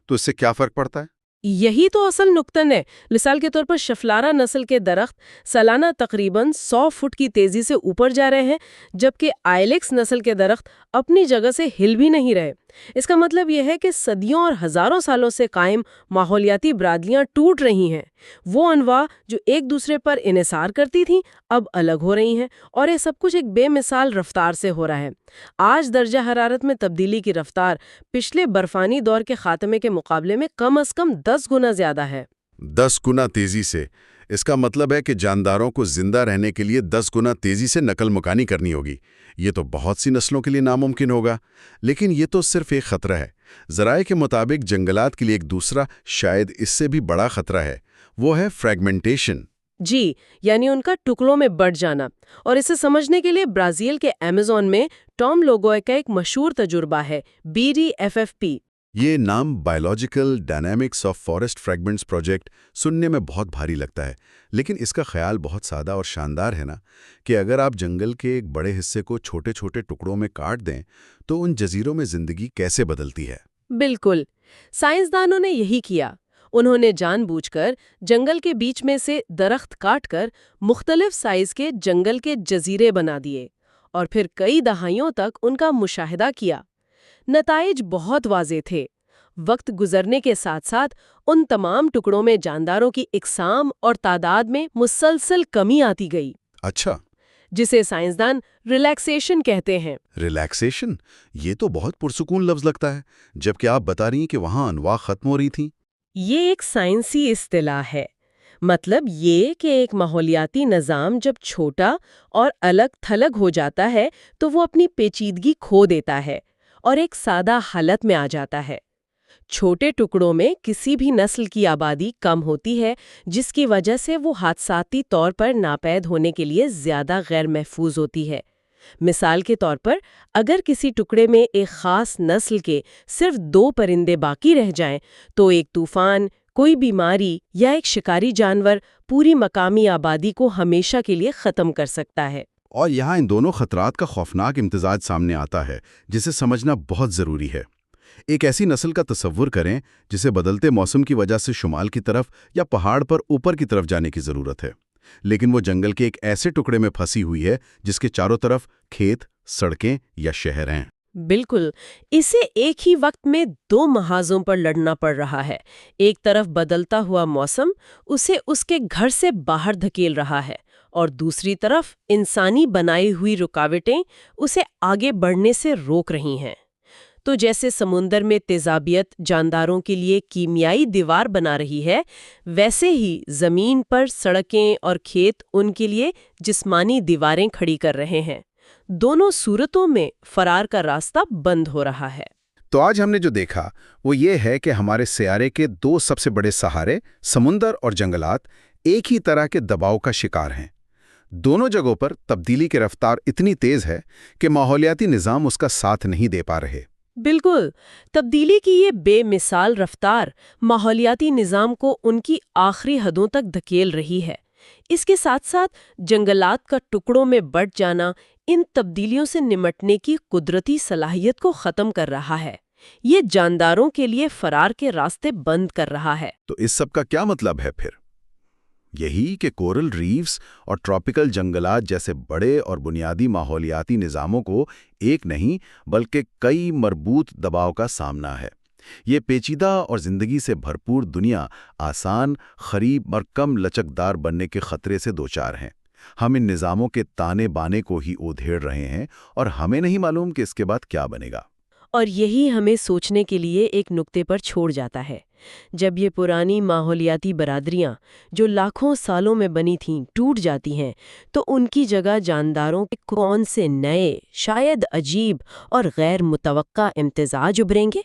تو اس سے کیا فرق پڑتا ہے؟ یہی تو اصل نکتن ہے۔ مثال کے طور پر شفلارا نسل کے درخت سالانہ تقریباً 100 فٹ کی تیزی سے اوپر جا رہے ہیں، جبکہ آئلیکس نسل کے درخت اپنی جگہ سے ہل بھی نہیں رہے۔ اس کا مطلب یہ ہے کہ صدیوں اور ہزاروں سالوں سے قائم ماحولیاتی برادریاں ٹوٹ رہی ہیں۔ وہ انواع جو ایک دوسرے پر انحصار کرتی تھیں اب الگ ہو رہی ہیں، اور یہ سب کچھ ایک بے مثال رفتار سے ہو رہا ہے۔ آج درجہ حرارت میں تبدیلی کی رفتار پچھلے برفانی دور کے خاتمے کے مقابلے میں کم از کم 10 گنا زیادہ ہے۔ 10 گنا تیزی سے؟ اس کا مطلب ہے کہ جانداروں کو زندہ رہنے کے لیے 10 گنا تیزی سے نقل مکانی کرنی ہوگی۔ یہ تو بہت سی نسلوں کے لیے ناممکن ہوگا۔ لیکن یہ تو صرف ایک خطرہ ہے۔ ذرائع کے مطابق جنگلات کے لیے ایک دوسرا، شاید اس سے بھی بڑا خطرہ ہے، وہ ہے فریگمنٹیشن۔ جی، یعنی ان کا ٹکڑوں میں بٹ جانا۔ اور اسے سمجھنے کے لیے برازیل کے ایمیزون میں ٹام لوگوئے کا ایک مشہور تجربہ ہے، BDFFP۔ یہ نام biological dynamics of forest fragments project سننے میں بہت بھاری لگتا ہے، لیکن اس کا خیال بہت سادہ اور شاندار ہے نا، کہ اگر آپ جنگل کے ایک بڑے حصے کو چھوٹے چھوٹے ٹکڑوں میں کاٹ دیں تو ان جزیروں میں زندگی کیسے بدلتی ہے۔ بالکل، سائنسدانوں نے یہی کیا۔ انہوں نے جان بوجھ کر جنگل کے بیچ میں سے درخت کاٹ کر مختلف سائز کے جنگل کے جزیرے بنا دیے، اور پھر کئی دہائیوں تک ان کا مشاہدہ کیا۔ نتائج بہت واضح تھے۔ وقت گزرنے کے ساتھ ساتھ ان تمام ٹکڑوں میں جانداروں کی اقسام اور تعداد میں مسلسل کمی آتی گئی۔ اچھا، جسے سائنسدان ریلیکسیشن کہتے ہیں۔ ریلیکسیشن؟ یہ تو بہت پرسکون لفظ لگتا ہے، جبکہ آپ بتا رہی ہیں کہ وہاں انواع ختم ہو رہی تھیں۔ یہ ایک سائنسی اصطلاح ہے۔ مطلب یہ کہ ایک ماحولیاتی نظام جب چھوٹا اور الگ تھلگ ہو جاتا ہے تو وہ اپنی پیچیدگی کھو دیتا ہے اور ایک سادہ حالت میں آ جاتا ہے۔ چھوٹے ٹکڑوں میں کسی بھی نسل کی آبادی کم ہوتی ہے، جس کی وجہ سے وہ حادثاتی طور پر ناپید ہونے کے لیے زیادہ غیر محفوظ ہوتی ہے۔ مثال کے طور پر اگر کسی ٹکڑے میں ایک خاص نسل کے صرف 2 پرندے باقی رہ جائیں تو ایک طوفان، کوئی بیماری یا ایک شکاری جانور پوری مقامی آبادی کو ہمیشہ کے لیے ختم کر سکتا ہے۔ اور یہاں ان دونوں خطرات کا خوفناک امتزاج سامنے آتا ہے، جسے سمجھنا بہت ضروری ہے۔ ایک ایسی نسل کا تصور کریں جسے بدلتے موسم کی وجہ سے شمال کی طرف یا پہاڑ پر اوپر کی طرف جانے کی ضرورت ہے، لیکن وہ جنگل کے ایک ایسے ٹکڑے میں پھنسی ہوئی ہے جس کے چاروں طرف کھیت، سڑکیں یا شہر ہیں۔ بالکل، اسے ایک ہی وقت میں 2 محاذوں پر لڑنا پڑ رہا ہے۔ ایک طرف بدلتا ہوا موسم اسے اس کے گھر سے باہر دھکیل رہا ہے، اور دوسری طرف انسانی بنائی ہوئی رکاوٹیں اسے آگے بڑھنے سے روک رہی ہیں۔ تو جیسے سمندر میں تیزابیت جانداروں کے لیے کیمیائی دیوار بنا رہی ہے، ویسے ہی زمین پر سڑکیں اور کھیت ان کے لیے جسمانی دیواریں کھڑی کر رہے ہیں۔ دونوں صورتوں میں فرار کا راستہ بند ہو رہا ہے۔ تو آج ہم نے جو دیکھا وہ یہ ہے کہ ہمارے سیارے کے 2 سب سے بڑے سہارے، سمندر اور جنگلات، ایک ہی طرح کے دباؤ کا شکار ہیں۔ دونوں جگہوں پر تبدیلی کی رفتار اتنی تیز ہے کہ ماحولیاتی نظام اس کا ساتھ نہیں دے پا رہے۔ بالکل، تبدیلی کی یہ بے مثال رفتار ماحولیاتی نظام کو ان کی آخری حدوں تک دھکیل رہی ہے۔ اس کے ساتھ ساتھ جنگلات کا ٹکڑوں میں بٹ جانا ان تبدیلیوں سے نمٹنے کی قدرتی صلاحیت کو ختم کر رہا ہے۔ یہ جانداروں کے لیے فرار کے راستے بند کر رہا ہے۔ تو اس سب کا کیا مطلب ہے پھر؟ یہی کہ کورل ریفز اور ٹراپیکل جنگلات جیسے بڑے اور بنیادی ماحولیاتی نظاموں کو ایک نہیں بلکہ کئی مربوط دباؤ کا سامنا ہے۔ یہ پیچیدہ اور زندگی سے بھرپور دنیا آسان، قریب اور کم لچکدار بننے کے خطرے سے دوچار ہیں۔ ہم ان نظاموں کے تانے بانے کو ہی ادھیڑ رہے ہیں اور ہمیں نہیں معلوم کہ اس کے بعد کیا بنے گا۔ اور یہی ہمیں سوچنے کے لیے ایک نقطے پر چھوڑ جاتا ہے۔ جب یہ پرانی ماحولیاتی برادریاں جو لاکھوں سالوں میں بنی تھیں ٹوٹ جاتی ہیں تو ان کی جگہ جانداروں کے کون سے نئے، شاید عجیب اور غیر متوقع امتزاج ابھریں گے؟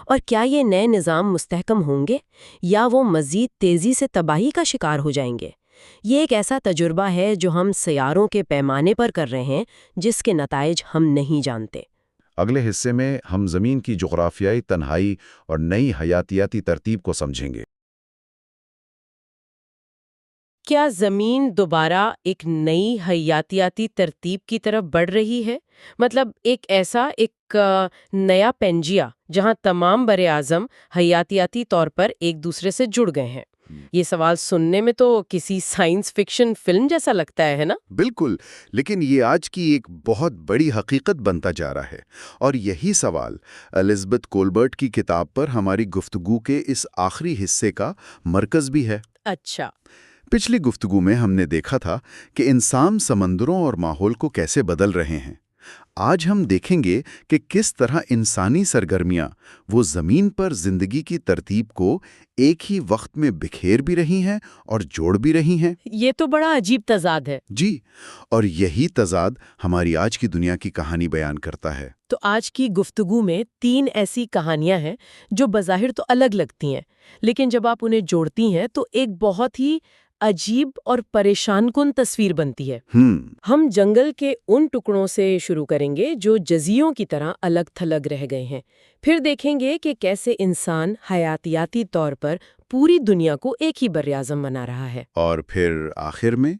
اور کیا یہ نئے نظام مستحکم ہوں گے یا وہ مزید تیزی سے تباہی کا شکار ہو جائیں گے؟ یہ ایک ایسا تجربہ ہے جو ہم سیاروں کے پیمانے پر کر رہے ہیں، جس کے نتائج ہم نہیں جانتے۔ اگلے حصے میں ہم زمین کی جغرافیائی تنہائی اور نئی حیاتیاتی ترتیب کو سمجھیں گے۔ کیا زمین دوبارہ ایک نئی حیاتیاتی ترتیب کی طرف بڑھ رہی ہے؟ مطلب ایک نیا پینجیا جہاں تمام بر اعظم حیاتیاتی طور پر ایک دوسرے سے جڑ گئے ہیں۔ یہ سوال سننے میں تو کسی سائنس فکشن فلم جیسا لگتا ہے نا؟ بالکل، لیکن یہ آج کی ایک بہت بڑی حقیقت بنتا جا رہا ہے، اور یہی سوال الزبتھ کولبرٹ کی کتاب پر ہماری گفتگو کے اس آخری حصے کا مرکز بھی ہے۔ اچھا۔ پچھلی گفتگو میں ہم نے دیکھا تھا کہ انسان سمندروں اور ماحول کو کیسے بدل رہے ہیں۔ آج ہم دیکھیں گے کہ کس طرح انسانی سرگرمیاں وہ زمین پر زندگی کی ترتیب کو ایک ہی وقت میں بکھیر بھی رہی ہیں اور جوڑ بھی رہی ہیں۔ یہ تو بڑا عجیب تضاد ہے۔ جی، اور یہی تضاد ہماری آج کی دنیا کی کہانی بیان کرتا ہے۔ تو آج کی گفتگو میں 3 ایسی کہانیاں ہیں جو بظاہر تو الگ لگتی ہیں، لیکن جب آپ انہیں جوڑتی ہیں تو ایک بہت ہی عجیب اور پریشان کن تصویر بنتی ہے۔ ہم جنگل کے ان ٹکڑوں سے شروع کریں گے جو جزیوں کی طرح الگ تھلگ رہ گئے ہیں، پھر دیکھیں گے کہ کیسے انسان حیاتیاتی طور پر پوری دنیا کو ایک ہی براعظم بنا رہا ہے، اور پھر آخر میں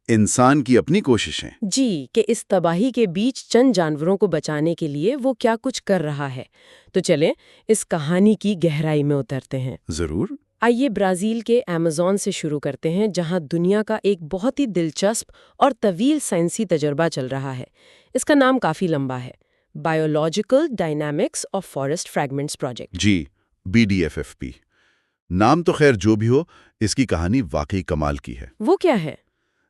انسان کی اپنی کوششیں۔ جی، کہ اس تباہی کے بیچ چند جانوروں کو بچانے کے لیے وہ کیا کچھ کر رہا ہے۔ تو چلیں اس کہانی کی گہرائی میں اترتے ہیں۔ ضرور۔ آئیے برازیل کے ایمیزون سے شروع کرتے ہیں، جہاں دنیا کا ایک بہت ہی دلچسپ اور طویل سائنسی تجربہ چل رہا ہے۔ اس کا نام کافی لمبا ہے، biological dynamics of forest fragments project. جی، BDFFP۔ نام تو خیر جو بھی ہو، اس کی کہانی واقعی کمال کی ہے۔ وہ کیا ہے؟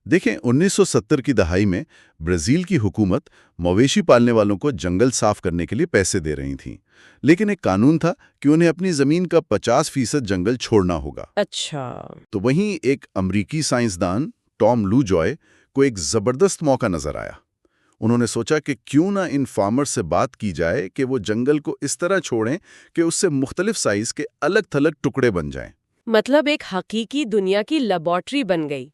دیکھیں، 1970 کی دہائی میں برازیل کی حکومت مویشی پالنے والوں کو جنگل صاف کرنے کے لیے پیسے دے رہی تھیں، لیکن ایک قانون تھا کہ انہیں اپنی زمین کا 50% جنگل چھوڑنا ہوگا۔ اچھا۔ تو وہیں ایک امریکی سائنسدان ٹام لو جوائے کو ایک زبردست موقع نظر آیا۔ انہوں نے سوچا کہ کیوں نہ ان فارمرز سے بات کی جائے کہ وہ جنگل کو اس طرح چھوڑیں کہ اس سے مختلف سائز کے الگ تھلگ ٹکڑے بن جائیں۔ مطلب ایک حقیقی دنیا کی لیبارٹری بن گئی۔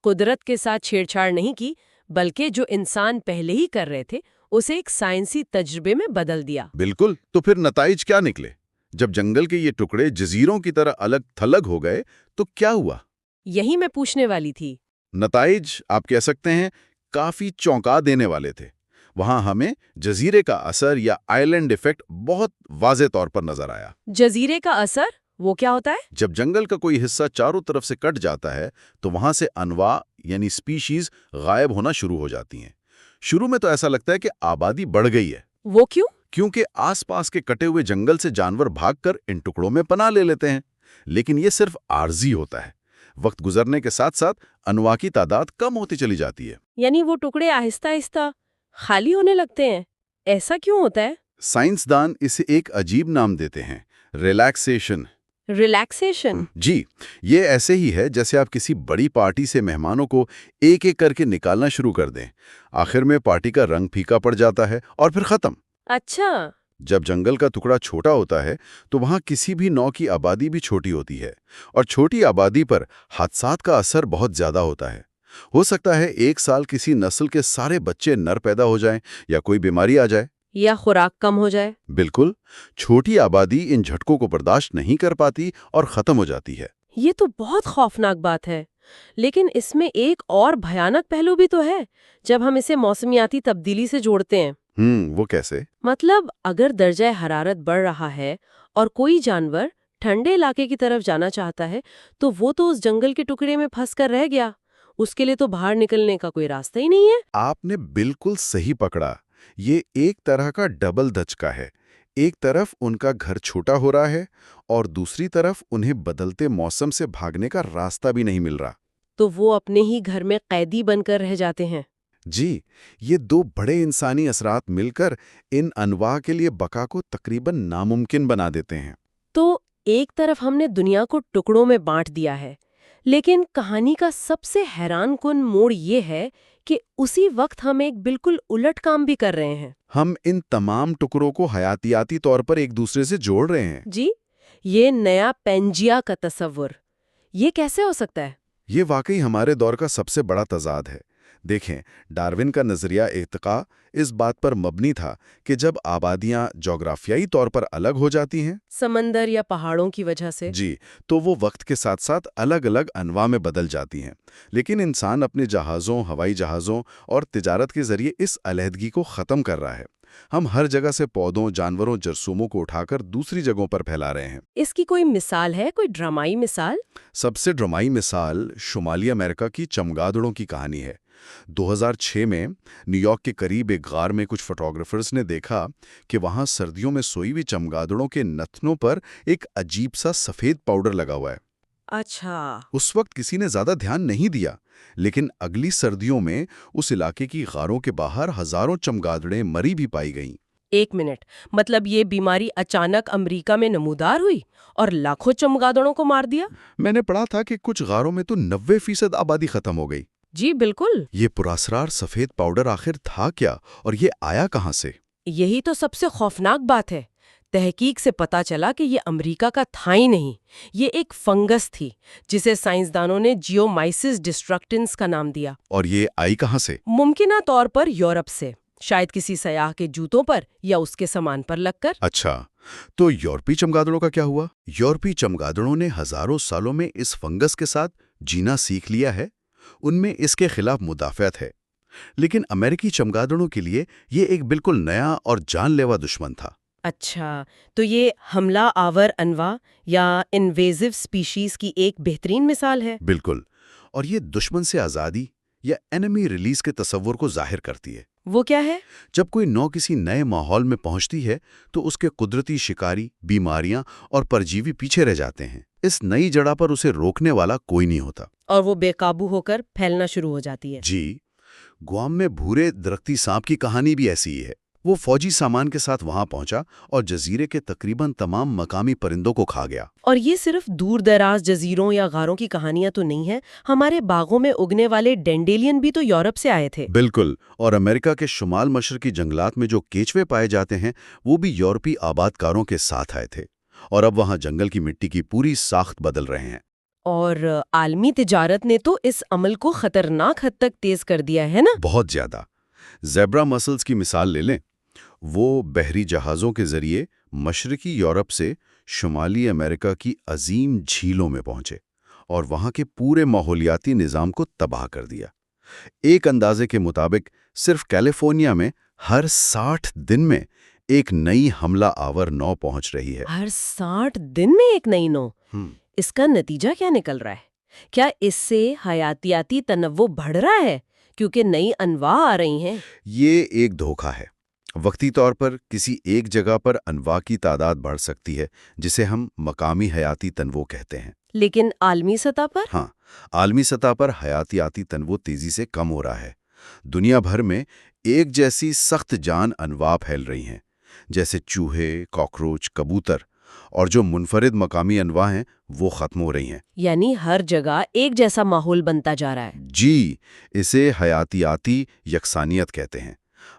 قدرت کے ساتھ چھیڑ چھاڑ نہیں کی، بلکہ جو انسان پہلے ہی کر رہے تھے اسے ایک سائنسی تجربے میں بدل دیا۔ بالکل، تو پھر نتائج کیا نکلے؟ جب جنگل کے یہ ٹکڑے جزیروں کی طرح الگ تھلگ ہو گئے تو کیا ہوا؟ یہی میں پوچھنے والی تھی۔ نتائج آپ کہہ سکتے ہیں کافی چونکا دینے والے تھے۔ وہاں ہمیں جزیرے کا اثر یا آئلینڈ ایفیکٹ بہت واضح طور پر نظر آیا۔ جزیرے کا اثر وہ کیا ہوتا ہے؟ جب جنگل کا کوئی حصہ چاروں طرف سے کٹ جاتا ہے تو وہاں سے انواع یعنی سپیشیز غائب ہونا شروع ہو جاتی ہیں۔ شروع میں تو ایسا لگتا ہے کہ آبادی بڑھ گئی ہے۔ وہ کیوں؟ کیونکہ آس پاس کے کٹے ہوئے جنگل سے جانور بھاگ کر ان ٹکڑوں میں پناہ لے لیتے ہیں۔ لیکن یہ صرف عارضی ہوتا ہے۔ وقت گزرنے کے ساتھ ساتھ انواع کی تعداد کم ہوتی چلی جاتی ہے۔ یعنی وہ ٹکڑے آہستہ آہستہ خالی ہونے لگتے ہیں۔ ایسا کیوں ہوتا ہے؟ سائنسدان اسے ایک عجیب نام دیتے ہیں، ریلیکسیشن۔ ریلیکسیشن؟ جی، یہ ایسے ہی ہے جیسے آپ کسی بڑی پارٹی سے مہمانوں کو ایک ایک کر کے نکالنا شروع کر دیں۔ آخر میں پارٹی کا رنگ پھیکا پڑ جاتا ہے اور پھر ختم۔ اچھا۔ جب جنگل کا ٹکڑا چھوٹا ہوتا ہے تو وہاں کسی بھی نوع کی آبادی بھی چھوٹی ہوتی ہے، اور چھوٹی آبادی پر حادثات کا اثر بہت زیادہ ہوتا ہے۔ ہو سکتا ہے ایک سال کسی نسل کے سارے بچے نر پیدا ہو جائیں یا کوئی بیماری آ جائے، یا خوراک کم ہو جائے۔ بالکل، چھوٹی آبادی ان جھٹکوں کو برداشت نہیں کر پاتی اور ختم ہو جاتی ہے۔ یہ تو بہت خوفناک بات ہے، لیکن اس میں ایک اور بھیانک پہلو بھی تو ہے جب ہم اسے موسمیاتی تبدیلی سے جوڑتے ہیں۔ وہ کیسے؟ مطلب اگر درجہ حرارت بڑھ رہا ہے اور کوئی جانور ٹھنڈے علاقے کی طرف جانا چاہتا ہے تو وہ تو اس جنگل کے ٹکڑے میں پھنس کر رہ گیا، اس کے لیے تو باہر نکلنے کا کوئی راستہ ہی نہیں ہے۔ آپ نے بالکل صحیح پکڑا۔ یہ ایک طرح کا ڈبل دھچکا ہے۔ ایک طرف ان کا گھر چھوٹا ہو رہا ہے اور دوسری طرف انہیں بدلتے موسم سے بھاگنے کا راستہ بھی نہیں مل رہا۔ تو وہ اپنے ہی گھر میں قیدی بن کر رہ جاتے ہیں۔ جی، یہ دو بڑے انسانی اثرات مل کر ان انواع کے لیے بقا کو تقریباً ناممکن بنا دیتے ہیں۔ تو ایک طرف ہم نے دنیا کو ٹکڑوں میں بانٹ دیا ہے، لیکن کہانی کا سب سے حیران کن موڑ یہ ہے کہ اسی وقت ہم ایک بالکل الٹ کام بھی کر رہے ہیں۔ ہم ان تمام ٹکڑوں کو حیاتیاتی طور پر ایک دوسرے سے جوڑ رہے ہیں۔ جی، یہ نیا پینجیا کا تصور، یہ کیسے ہو سکتا ہے؟ یہ واقعی ہمارے دور کا سب سے بڑا تضاد ہے۔ دیکھیں، ڈارون کا نظریہ ارتقاء اس بات پر مبنی تھا کہ جب آبادیاں جغرافیائی طور پر الگ ہو جاتی ہیں، سمندر یا پہاڑوں کی وجہ سے، جی، تو وہ وقت کے ساتھ ساتھ الگ الگ انواع میں بدل جاتی ہیں۔ لیکن انسان اپنے جہازوں، ہوائی جہازوں اور تجارت کے ذریعے اس علیحدگی کو ختم کر رہا ہے۔ ہم ہر جگہ سے پودوں، جانوروں، جرثوموں کو اٹھا کر دوسری جگہوں پر پھیلا رہے ہیں۔ اس کی کوئی مثال ہے، کوئی ڈرامائی مثال؟ سب سے ڈرامائی مثال شمالی امریکہ کی چمگادڑوں کی کہانی ہے۔ 2006 میں نیو یارک کے قریب ایک غار میں کچھ فوٹوگرافرز نے دیکھا کہ وہاں سردیوں میں سوئی ہوئی چمگادڑوں کے نتنوں پر ایک عجیب سا سفید پاؤڈر لگا ہوا ہے۔ اچھا۔ اس وقت کسی نے زیادہ دھیان نہیں دیا، لیکن اگلی سردیوں میں اس علاقے کی غاروں کے باہر ہزاروں چمگادڑیں مری بھی پائی گئیں۔ ایک منٹ، مطلب یہ بیماری اچانک امریکہ میں نمودار ہوئی اور لاکھوں چمگادڑوں کو مار دیا؟ میں نے پڑھا تھا کہ کچھ غاروں میں تو 90% آبادی ختم ہو گئی۔ جی بالکل۔ یہ پراسرار سفید پاؤڈر آخر تھا کیا اور یہ آیا کہاں سے؟ یہی تو سب سے خوفناک بات ہے۔ تحقیق سے پتا چلا کہ یہ امریکہ کا تھا ہی نہیں، یہ ایک فنگس تھی جسے سائنسدانوں نے جیومائسس ڈسٹرکٹنس کا نام دیا۔ اور یہ آئی کہاں سے؟ ممکنہ طور پر یورپ سے، شاید کسی سیاح کے جوتوں پر یا اس کے سامان پر لگ کر۔ اچھا، تو یورپی چمگادڑوں کا کیا ہوا؟ یورپی چمگادڑوں نے ہزاروں سالوں میں اس فنگس کے ساتھ جینا سیکھ لیا ہے، ان میں اس کے خلاف مدافعت ہے۔ لیکن امریکی چمگادڑوں کے لیے یہ ایک بالکل نیا اور جان لیوا دشمن تھا۔ اچھا، تو یہ حملہ آور انواع یا انویزو سپیشیز کی ایک بہترین مثال ہے۔ بالکل، اور یہ دشمن سے آزادی یا اینمی ریلیز کے تصور کو ظاہر کرتی ہے۔ وہ کیا ہے؟ جب کوئی نوع کسی نئے ماحول میں پہنچتی ہے تو اس کے قدرتی شکاری، بیماریاں اور پرجیوی پیچھے رہ جاتے ہیں۔ اس نئی جڑہ پر اسے روکنے والا کوئی نہیں ہوتا، اور وہ بے قابو ہو کر پھیلنا شروع ہو جاتی ہے۔ جی، گوام میں بھورے درختی سانپ کی کہانی بھی ایسی ہی ہے۔ وہ فوجی سامان کے ساتھ وہاں پہنچا اور جزیرے کے تقریباً تمام مقامی پرندوں کو کھا گیا۔ اور یہ صرف دور دراز جزیروں یا غاروں کی کہانیاں تو نہیں ہیں، ہمارے باغوں میں اگنے والے ڈینڈیلین بھی تو یورپ سے آئے تھے۔ بالکل، اور امریکہ کے شمال مشرقی جنگلات میں جو کیچوے پائے جاتے ہیں وہ بھی یورپی آباد کاروں کے ساتھ آئے تھے، اور اب وہاں جنگل کی مٹی کی پوری ساخت بدل رہے ہیں۔ اور عالمی تجارت نے تو اس عمل کو خطرناک حد تک تیز کر دیا ہے نا؟ بہت زیادہ۔ زیبرا مسلز کی مثال لے لیں۔ وہ بحری جہازوں کے ذریعے مشرقی یورپ سے شمالی امریکہ کی عظیم جھیلوں میں پہنچے اور وہاں کے پورے ماحولیاتی نظام کو تباہ کر دیا۔ ایک اندازے کے مطابق صرف کیلیفورنیا میں ہر 60 دن میں ایک نئی حملہ آور نو پہنچ رہی ہے۔ ہر 60 دن میں ایک نئی نو؟ اس کا نتیجہ کیا نکل رہا ہے؟ کیا اس سے حیاتیاتی تنوع بڑھ رہا ہے کیونکہ نئی انواع آ رہی ہیں؟ یہ ایک دھوکہ ہے۔ وقتی طور پر کسی ایک جگہ پر انواع کی تعداد بڑھ سکتی ہے، جسے ہم مقامی حیاتی تنوع کہتے ہیں۔ لیکن عالمی سطح پر؟ ہاں، عالمی سطح پر حیاتیاتی تنوع تیزی سے کم ہو رہا ہے۔ دنیا بھر میں ایک جیسی سخت جان انواع پھیل رہی ہیں، جیسے چوہے، کاکروچ، کبوتر، اور جو منفرد مقامی انواع ہیں وہ ختم ہو رہی ہیں۔ یعنی ہر جگہ ایک جیسا ماحول بنتا جا رہا ہے۔ جی، اسے حیاتیاتی یکسانیت کہتے ہیں۔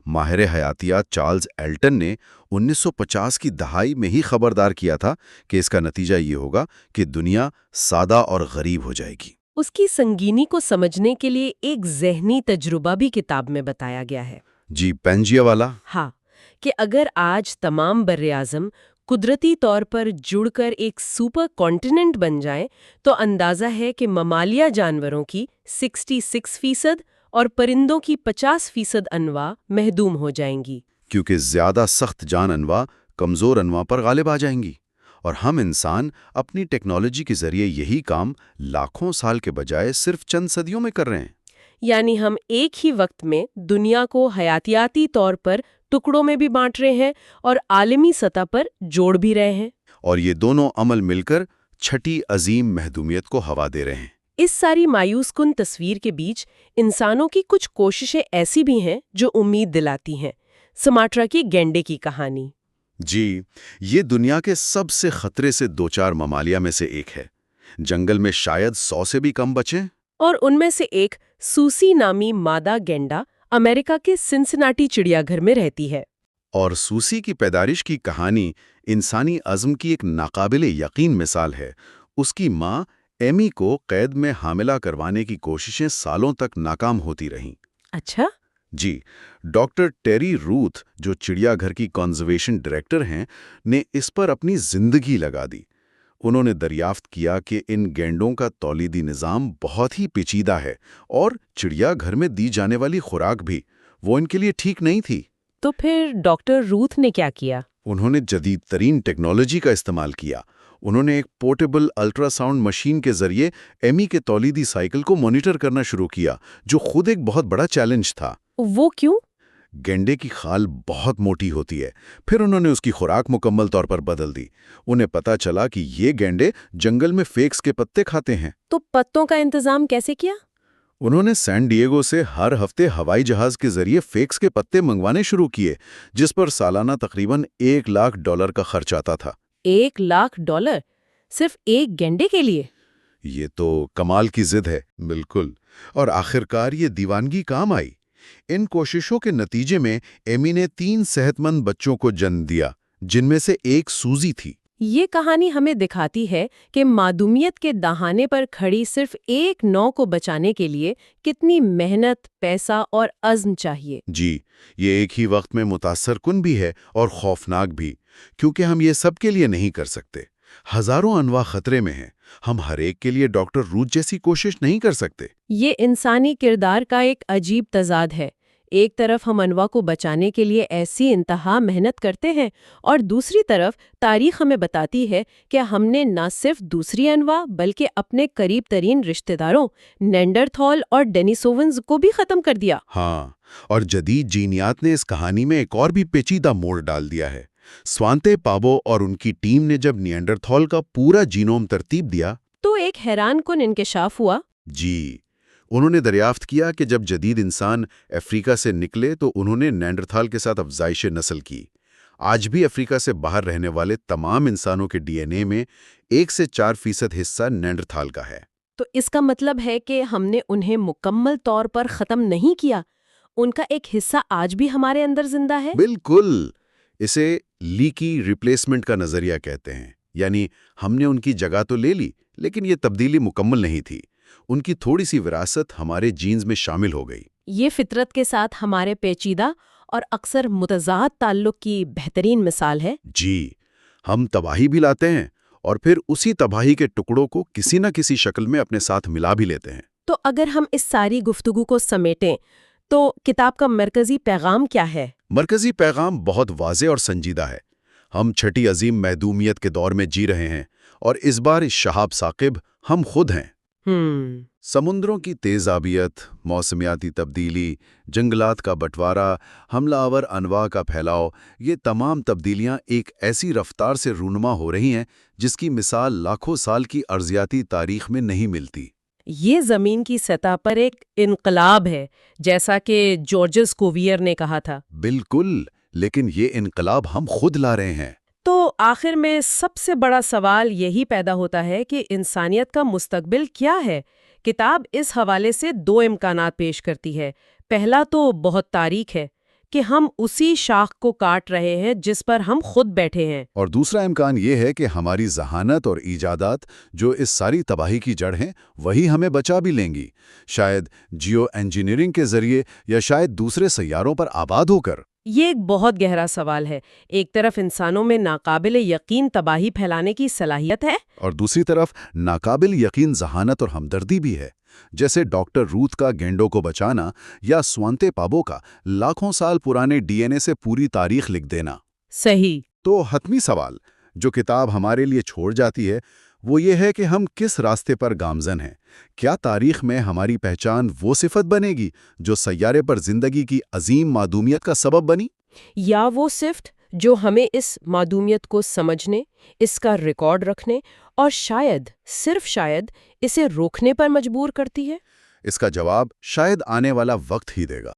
ماہر حیاتیات چارلز ایلٹن نے 1950 کی دہائی میں ہی خبردار کیا تھا کہ اس کا نتیجہ یہ ہوگا کہ دنیا سادہ اور غریب ہو جائے گی۔ اس کی سنگینی کو سمجھنے کے لیے ایک ذہنی تجربہ بھی کتاب میں بتایا گیا ہے۔ جی، پینجیا والا؟ ہاں، کہ اگر آج تمام براعظم قدرتی طور پر جڑ کر ایک سپر کانٹیننٹ بن جائیں تو اندازہ ہے کہ ممالیہ جانوروں کی 66% اور پرندوں کی 50% انواع محدوم ہو جائیں گی۔ کیونکہ زیادہ سخت جان انواع کمزور انواع پر غالب آ جائیں گی، اور ہم انسان اپنی ٹیکنالوجی کے ذریعے یہی کام لاکھوں سال کے بجائے صرف چند صدیوں میں کر رہے ہیں۔ یعنی ہم ایک ہی وقت میں دنیا کو حیاتیاتی طور پر ٹکڑوں میں بھی بانٹ رہے ہیں اور عالمی سطح پر جوڑ بھی رہے ہیں، اور یہ دونوں عمل مل کر چھٹی عظیم محدومیت کو ہوا دے رہے ہیں۔ اس ساری مایوس کن تصویر کے بیچ انسانوں کی کچھ کوششیں ایسی بھی ہیں جو امید دلاتی ہیں۔ سماٹرا کی گینڈے کی کہانی۔ جی، یہ دنیا کے سب سے خطرے سے دوچار ممالیہ میں سے ایک ہے۔ جنگل میں شاید 100 سے بھی کم بچیں، اور ان میں سے ایک سوسی نامی مادہ گینڈا امریکہ کے سنسناٹی چڑیا گھر میں رہتی ہے۔ اور سوسی کی پیدائش کی کہانی انسانی عزم کی ایک ناقابل یقین مثال ہے۔ اس کی ماں ایمی کو قید میں حاملہ کروانے کی کوششیں سالوں تک ناکام ہوتی رہیں۔ اچھا؟ جی، ڈاکٹر ٹیری روتھ، جو چڑیا گھر کی کنزرویشن ڈائریکٹر ہیں، نے اس پر اپنی زندگی لگا دی۔ انہوں نے دریافت کیا کہ ان گینڈوں کا تولیدی نظام بہت ہی پیچیدہ ہے، اور چڑیا گھر میں دی جانے والی خوراک بھی وہ ان کے لیے ٹھیک نہیں تھی۔ تو پھر ڈاکٹر روتھ نے کیا کیا؟ انہوں نے جدید ترین ٹیکنالوجی کا استعمال کیا۔ انہوں نے ایک پورٹیبل الٹرا ساؤنڈ مشین کے ذریعے ایمی کے تولیدی سائیکل کو مانیٹر کرنا شروع کیا، جو خود ایک بہت بڑا چیلنج تھا۔ وہ کیوں؟ گینڈے کی خال بہت موٹی ہوتی ہے۔ پھر انہوں نے اس کی خوراک مکمل طور پر بدل دی۔ انہیں پتا چلا کہ یہ گینڈے جنگل میں فیکس کے پتے کھاتے ہیں۔ تو پتوں کا انتظام کیسے کیا؟ انہوں نے سین ڈیگو سے ہر ہفتے ہوائی جہاز کے ذریعے فیکس کے پتے منگوانے شروع کیے، جس پر سالانہ تقریباً $1,00,000 کا خرچ آتا تھا۔ $1,00,000 صرف ایک گینڈے کے لیے؟ یہ تو کمال کی ضد ہے۔ بالکل۔ اور آخرکار یہ دیوانگی کام آئی۔ ان کوششوں کے نتیجے میں ایمی نے 3 صحت مند بچوں کو جنم دیا، جن میں سے ایک سوزی تھی۔ یہ کہانی ہمیں دکھاتی ہے کہ معدومیت کے دہانے پر کھڑی صرف ایک نو کو بچانے کے لیے کتنی محنت، پیسہ اور عزم چاہیے۔ جی، یہ ایک ہی وقت میں متاثر کن بھی ہے اور خوفناک بھی، کیونکہ ہم یہ سب کے لیے نہیں کر سکتے۔ ہزاروں انواع خطرے میں ہیں، ہم ہر ایک کے لیے ڈاکٹر روت جیسی کوشش نہیں کر سکتے۔ یہ انسانی کردار کا ایک عجیب تضاد ہے۔ ایک طرف ہم انواع کو بچانے کے لیے ایسی انتہا محنت کرتے ہیں، اور دوسری طرف تاریخ ہمیں بتاتی ہے کہ ہم نے نہ صرف دوسری انواع بلکہ اپنے قریب ترین رشتہ داروں نینڈرتھال اور ڈینیسوونز کو بھی ختم کر دیا۔ ہاں، اور جدید جینیات نے اس کہانی میں ایک اور بھی پیچیدہ موڑ ڈال دیا ہے۔ سوانتے پابو اور ان کی ٹیم نے جب نیانڈرتھال کا پورا جینوم ترتیب دیا تو ایک حیران کن انکشاف ہوا۔ جی، انہوں نے دریافت کیا کہ جب جدید انسان افریقہ سے نکلے تو انہوں نے نیانڈرتھال کے ساتھ افزائش نسل کی۔ آج بھی افریقہ سے باہر رہنے والے تمام انسانوں کے ڈی این اے میں 1 سے 4% حصہ نیانڈرتھال کا ہے۔ تو اس کا مطلب ہے کہ ہم نے انہیں مکمل طور پر ختم نہیں کیا، ان کا ایک حصہ آج بھی ہمارے اندر زندہ ہے۔ بالکل، اسے لیکی ریپلیسمنٹ کا نظریہ کہتے ہیں، یعنی ہم نے ان کی جگہ تو لے لی لیکن یہ تبدیلی مکمل نہیں تھی۔ ان کی تھوڑی سی وراثت ہمارے جینز میں شامل ہو گئی۔ یہ فطرت کے ساتھ ہمارے پیچیدہ اور اکثر متضاد تعلق کی بہترین مثال ہے۔ جی، ہم تباہی بھی لاتے ہیں اور پھر اسی تباہی کے ٹکڑوں کو کسی نہ کسی شکل میں اپنے ساتھ ملا بھی لیتے ہیں۔ تو اگر ہم اس ساری گفتگو کو سمیٹیں تو کتاب کا مرکزی پیغام کیا ہے؟ مرکزی پیغام بہت واضح اور سنجیدہ ہے۔ ہم چھٹی عظیم محدومیت کے دور میں جی رہے ہیں، اور اس بار اس شہاب ثاقب ہم خود ہیں۔ سمندروں کی تیز آبیت، موسمیاتی تبدیلی، جنگلات کا بٹوارا، حملہ آور انواع کا پھیلاؤ، یہ تمام تبدیلیاں ایک ایسی رفتار سے رونما ہو رہی ہیں جس کی مثال لاکھوں سال کی ارضیاتی تاریخ میں نہیں ملتی۔ یہ زمین کی سطح پر ایک انقلاب ہے، جیسا کہ جارجس کوویئر نے کہا تھا۔ بالکل، لیکن یہ انقلاب ہم خود لا رہے ہیں۔ تو آخر میں سب سے بڑا سوال یہی پیدا ہوتا ہے کہ انسانیت کا مستقبل کیا ہے؟ کتاب اس حوالے سے دو امکانات پیش کرتی ہے۔ پہلا تو بہت تاریک ہے کہ ہم اسی شاخ کو کاٹ رہے ہیں جس پر ہم خود بیٹھے ہیں، اور دوسرا امکان یہ ہے کہ ہماری ذہانت اور ایجادات جو اس ساری تباہی کی جڑ ہیں وہی ہمیں بچا بھی لیں گی، شاید جیو انجینئرنگ کے ذریعے یا شاید دوسرے سیاروں پر آباد ہو کر۔ یہ ایک بہت گہرا سوال ہے۔ ایک طرف انسانوں میں ناقابل یقین تباہی پھیلانے کی صلاحیت ہے، اور دوسری طرف ناقابل یقین ذہانت اور ہمدردی بھی ہے، جیسے ڈاکٹر روت کا گینڈوں کو بچانا یا سوانتے پابو کا لاکھوں سال پرانے ڈی این اے سے پوری تاریخ لکھ دینا۔ صحیح۔ تو حتمی سوال جو کتاب ہمارے لیے چھوڑ جاتی ہے وہ یہ ہے کہ ہم کس راستے پر گامزن ہیں۔ کیا تاریخ میں ہماری پہچان وہ صفت بنے گی جو سیارے پر زندگی کی عظیم معدومیت کا سبب بنی، یا وہ صفت جو ہمیں اس معدومیت کو سمجھنے، اس کا ریکارڈ رکھنے اور شاید، صرف شاید، اسے روکنے پر مجبور کرتی ہے؟ اس کا جواب شاید آنے والا وقت ہی دے گا۔